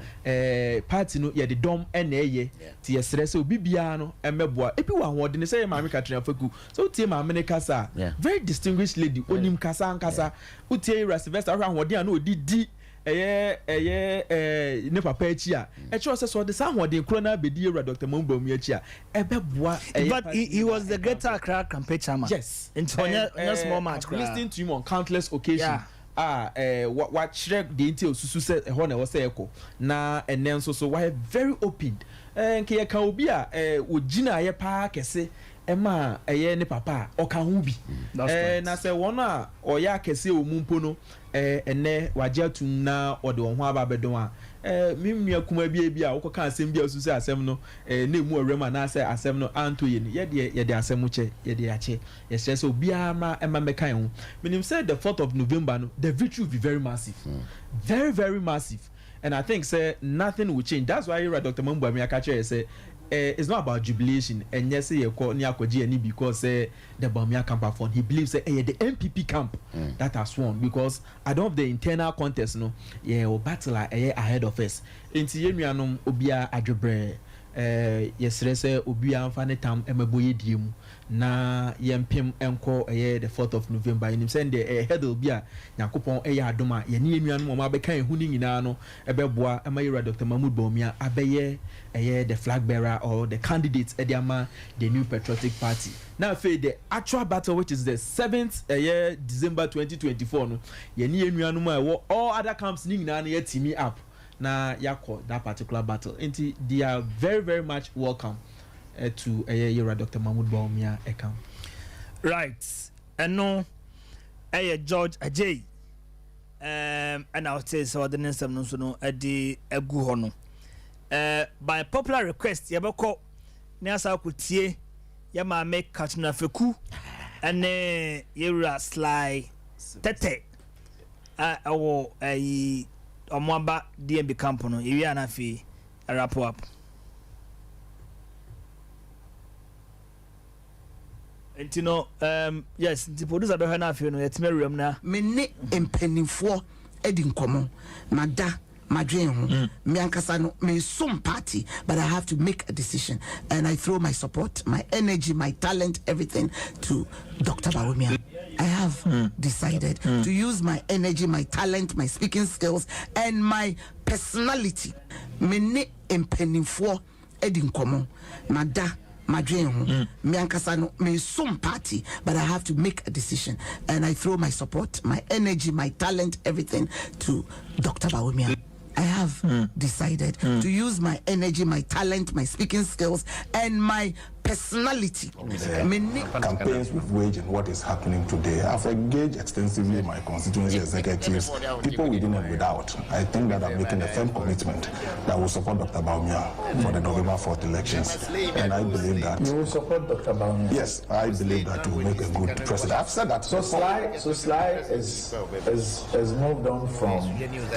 party no yɛde dɔm ɛna ɛyɛ nti yɛsrɛ sɛ obi biara no ɛmɛboa ebi wɔ ahoɔden sɛ yɛ maame Katrina Faku sɛ wotie maame ne kasa very distinguished lady onim kasa ankasa wotie Yɛwura Sylvester ahwɛ ahoɔden a na odi di ne papa akyi a ɛkyerɛ sɛ ɔde saa ahoɔden koro na abɛdi Yɛwura Dr. Mahmoud Bawumia akyi a ɛbɛboa but he was the Greater Accra campaign chairman. Yes, into a small match. Listening to him on countless occasions. Wakyerɛ deɛ nti osusu sɛ ɛhɔ na ɛwɔ sɛ ɛkɔ na ɛnɛ nso so wayɛ very open nke yɛka obi a ogyina ayɛ paa kɛse ɛma ɛyɛ ne papa a ɔka ho bi na sɛ wɔn a ɔyɛ akɛse wɔ mu mpo no ɛnɛ wagye atum na ɔde wɔn ho aba abɛdɔn a mimia kuma bi a wokɔka asɛm bi a osusu asɛm no na emu ɔwɛm anaasɛ asɛm no anto yɛ ni yɛde asɛm kyɛ yɛde akyɛ yɛsrɛ sɛ obiara ma ɛma mɛka ho menim sɛ the 4th of November no the victory will be very massive very very massive and I think say nothing will change. That's why Dr. Mahmoud Bawumia say it's not about jubilation and yes say because the Bawumia camp have won. He believes the MPP camp that has won because I don't have the internal contest no battle ahead of us. Inti yenuanom obia adwebre yesrɛ sɛ obia mfa ne tam ɛmɛbɔyɛ die mu na yɛmpem ɛnkɔ the 4th of November yɛnim sɛ ndɛ hurdle bi a Nyankopɔn ɛyɛ adom a yɛne yɛnuanom ɔmo abɛka ɛho ne nyinaa no ɛbɛboa ɛma Yɛwura Dr. Mahmoud Bawumia abɛyɛ the flag bearer or the candidate ɛde ama the New Patriotic Party. Now afei the actual battle which is the 7th December 2024 no yɛne yɛnuanom a ɛwɔ all other camps ne nyinaa no yɛtimi up na yako that particular battle. They are very very much welcome to Yɛwura Dr. Mahmoud Bawumia account. Right. And no George Ajay and I'll say so the next no so no edi egu hono. By popular request yabako neasa kutie yama make Katrina Faku and Yɛwura Sly Tete Omwamba DMB Campono, Iriana Fee, a wrap up. And you know, yes, the producer don't have you know, it's my room now. Me ne impending for Edin Common, Mada, Madrin, me ankasano, me some party, but I have to make a decision. And I throw my support, my energy, my talent, everything to Dr. Bawumia. I have decided to use my energy, my talent, my speaking skills, and my personality. Me ne impending for Edin Common, Mada, Madrin, me ankasano, me some party, but I have to make a decision. And I throw my support, my energy, my talent, everything to Dr. Bawumia. I have decided to use my energy, my talent, my speaking skills, and my personality. Campaigns we've waged and what is happening today. I've engaged extensively my constituency executives, people within and without. I think that I'm making a firm commitment that will support Dr. Bawumia for the November 4th elections. And I believe that... You will support Dr. Bawumia? Yes, I believe that will make a good president. I've said that. So Sly is moved on from...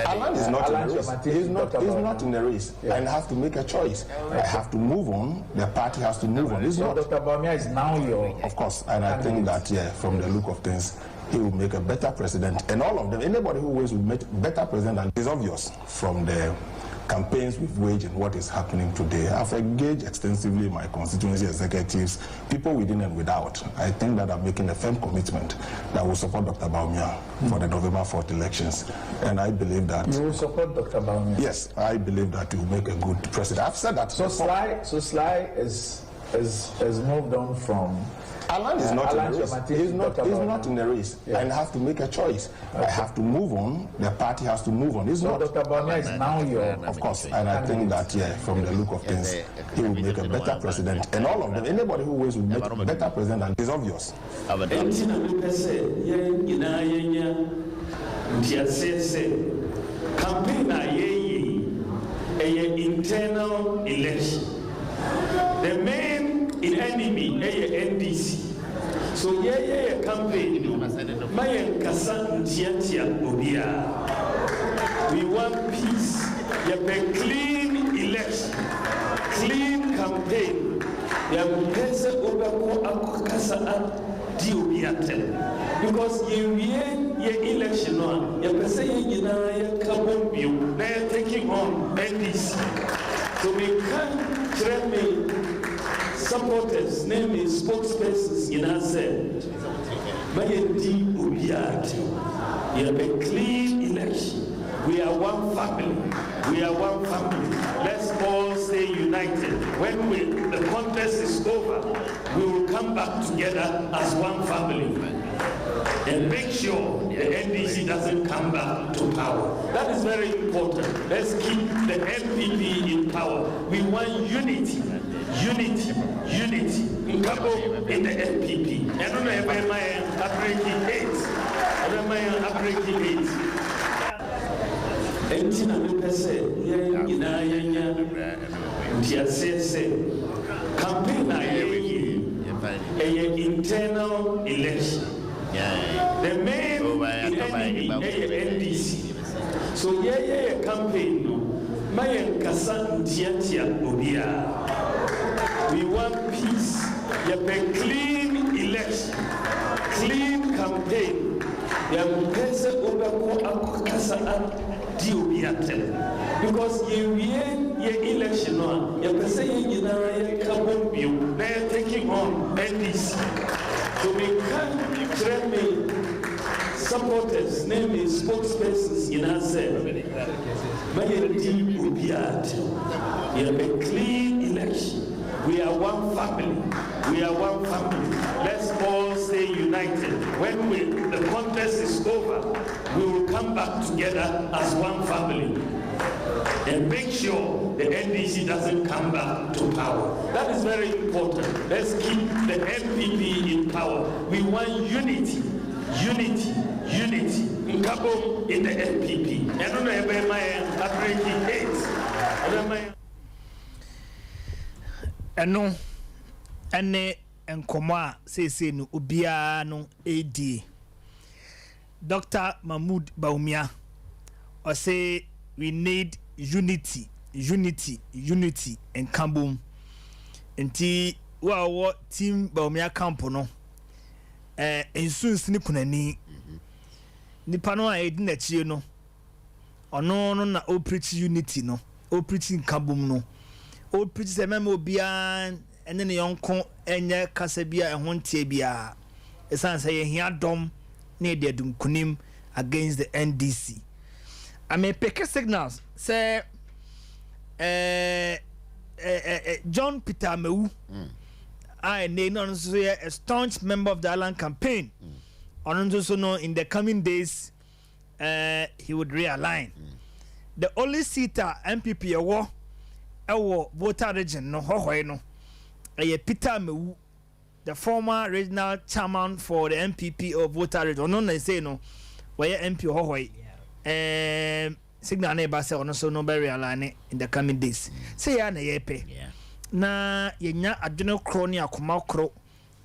Alan is not in the race. He's not in the race. Yeah. I have to make a choice. I have to move on. The party has to move on. So Dr. Bawumia is now your... Of course, and I think that, from the look of things, he will make a better president. And all of them, anybody who will make better president, and it's obvious from the campaigns we've waged and what is happening today. I've engaged extensively my constituency executives, people within and without. I think that I'm making a firm commitment that will support Dr. Bawumia for the November 4th elections. And I believe that... You will support Dr. Bawumia? Yes, I believe that he will make a good president. I've said that. So Sly has moved on from. Alan is not in a race. He's not in a race. Yeah. I have to make a choice. Okay. I have to move on. The party has to move on. It's so not. Dr. Bawumia is now your. Of course, and I think that from the look of things, he will make a better president. And all of them, anybody who wins will make a better president, and it's obvious. Campaign a internal election. The main enemy NDC. So campaign. Mayen Kasan Tiatia Obia. We want peace. A clean election, clean campaign. Pesa Obako Akasa Diobiatel. Because ye election on, ye pesa ye carbon view, they are taking on NDC. So we can't train me supporters, namely spokespersons in our cell. But ye have a clean election. We are one family. We are one family. Let's all stay united. When the contest is over, we will come back together as one family and make sure the NDC doesn't come back to power. That is very important. Let's keep the MPP in power. We want unity. Unity. In the MPP. I don't know if I'm breaking 8. I'm breaking 8. Entina pese campaign internal election. The main enemy NDC. So campaign Mayen Kasan Tiatia Obia. We want peace. A clean election, clean campaign. Pesa Obako Akasa because ye election on, ye carbon view, they are taking on NDC. So we can't train me supporters, namely spokespersons in our cell. But ye have a clean election. We are one family. We are one family. Let's all stay united. When the contest is over, we will come back together as one family and make sure the NDC doesn't come back to power. That is very important. Let's keep the MPP in power. We want unity. In the MPP. I don't know if I'm breaking 8. Eno ene nkoma sese no obia no edi Dr. Mahmoud Bawumia or say we need unity in Kambum enti wa team Bawumia camp no ensu sini kunani nipa no a edi na chie no ono no na o preach unity no o preach in Kambum no o preach se memo bia ene ne yonko enye kasa bia ehon tie bia esan say hia dom na de dum kunim against the NDC. I mean pick signals say John Peter Mewu I ne no so a staunch member of the Island campaign on so no in the coming days he would realign. The only seater MPP ewo voter region no hohoi no Peter Mewu, the former regional chairman for the MPP of voter region. No, they say no, where MP hohoi. Signal neighbor say on so no be realign in the coming days. Say ya na yepe. Na yenya adwene kro ne akoma kro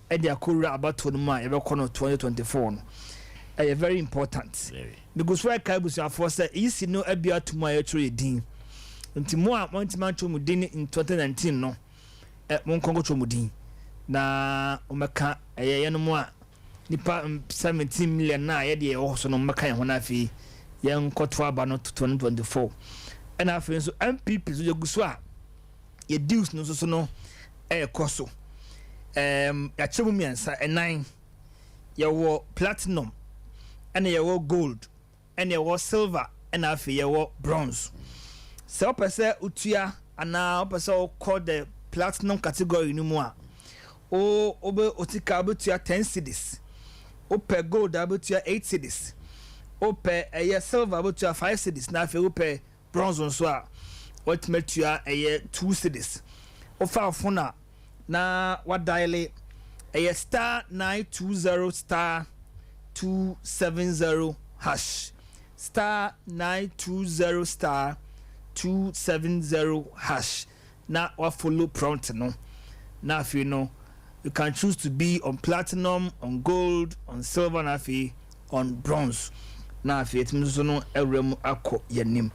e dia kowura abato no ma yebekɔ no 2024 no. Very important. Because why Kaibusu force isi no abia tuma yetro edin. Nti mo a montima chomudin in 2019 no mon kongo chomudin na omeka ye no mo a nipa 17 million na ye de so no meka ye ho na afi ye nkoto aba no 2024 and afi so MPP so yeguso a ye deals no so no koso ya chemu miensa enan ye wo platinum and ye wo gold and ye wo silver and afi ye wo bronze. So, person utia and now person call the platinum category no mu a o obe otika abetua 10 cedis o per gold abetua 8 cedis o per silver abetua 5 cedis na afi o per bronze nso a ultimate 2 cedis o fa phone na wa dial star 920 star 270 hash star 920 star 270 hash na wa follow prompt no na if you know you can choose to be on platinum, on gold, on silver, na fi on bronze na if it means no ewrem akọ yanim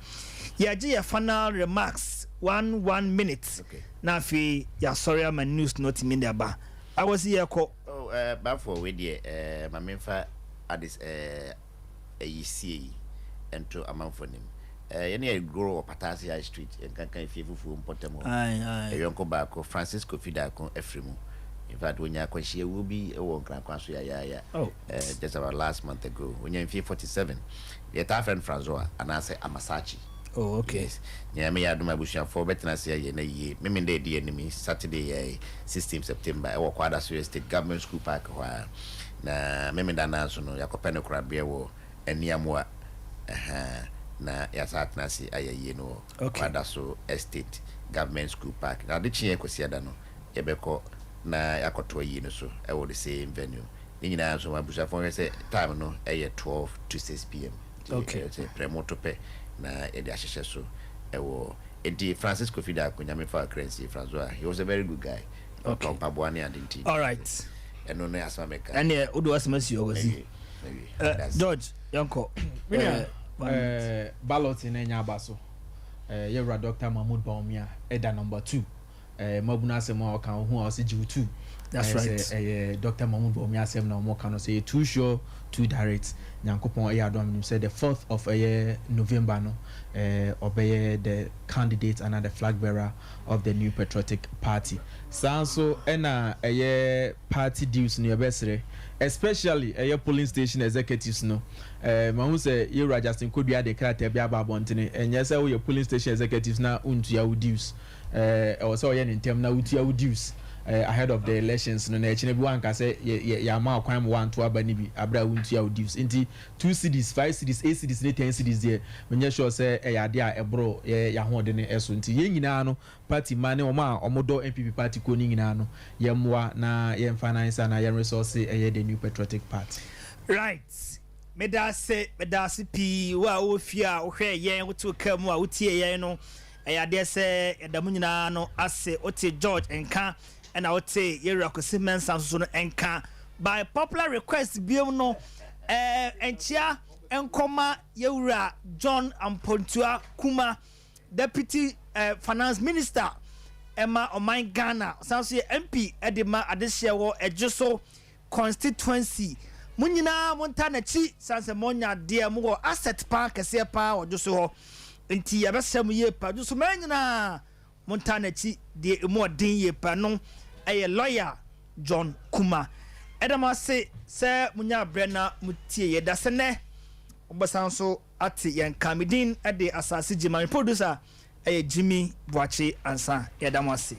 ya ji ya final remarks 1 minute okay. Na fi ya sorry my news not mean ba I was here ko but for we there my memfa at this AEC and to amount for him any grow Patasi High Street and can if you Potamo aye yonko baako Francisco Fidako Efrimu. In fact, when you are will be a one grand just about last month ago when you're in 47 your friend Francois and I say Amasachi. Oh, okay. Yes. Yeah, me I do my bush for better say ye me day the enemy Saturday 16 September I walk out state government school park na me dana so no yakopeno krabia wo eniamwa na yasat na si aye no kwada so estate government school park na de chie kwasiada no yebeko na yakoto yi no so e wo the same venue ni nyina so mabusha for say time no 12 to 6 p.m. Okay. Premotope na edi ahihye so ewo edi Francisco Fida kunyame fa currency Francois. He was a very good guy. Okay. All right. And no asma meka. And yeah, odo asma si ogozi. George Yanko. Ballot in enya abaso. Yewra Dr. Mahmoud Bawumia eda number 2. Mabuna asema o kan hu o se jiwu 2. That's right. Dr. Mahmoud Bawumia asema na mo kan say too sure, too direct. Nyankopon Eyadom said the 4th of November no obey the candidate and the flag bearer of the New Patriotic Party. Sanso ena party dues no yebesere, especially polling station executives no. Mahu say Yewra Justin Kodua de krate bia ba bontene enye say we polling station executives na untua dues. O say oye ntem na utua dues. Ahead of the elections no na echine bi wan ka say ya ma kwan mo wan to abani bi abra wuntua udifs nti 2 cities 5 cities 8 cities 10 cities there menye sure say ya de a ebro ya hode ne eso nti ye nyina no party man o ma omodo MPP party ko ni nyina no ye moa na ye finance na ye resource the New Patriotic Party. Right. Medase pi wa ofia o hwe ye wotu kam a wotie ye no ya de se edamu nyina no ase ote George enka and I would say Yewra Kwesi so enka by popular request biom no enchia enkoma Yewra John Ampontua Kuma Deputy Finance Minister Emma Oman Ghana sanso MP edema adehye wo ejeso constituency munyina monta na chi sanse monya de mo asset pa kese pa ojeso ho enti yabesem ye pa jeso manyina monta na chi de mo din ye pa no lawyer John Kuma edama se munya brena mutie ye dasene obasanso ati yen kamidin ade asase jima producer Jimmy Boache ansa edama se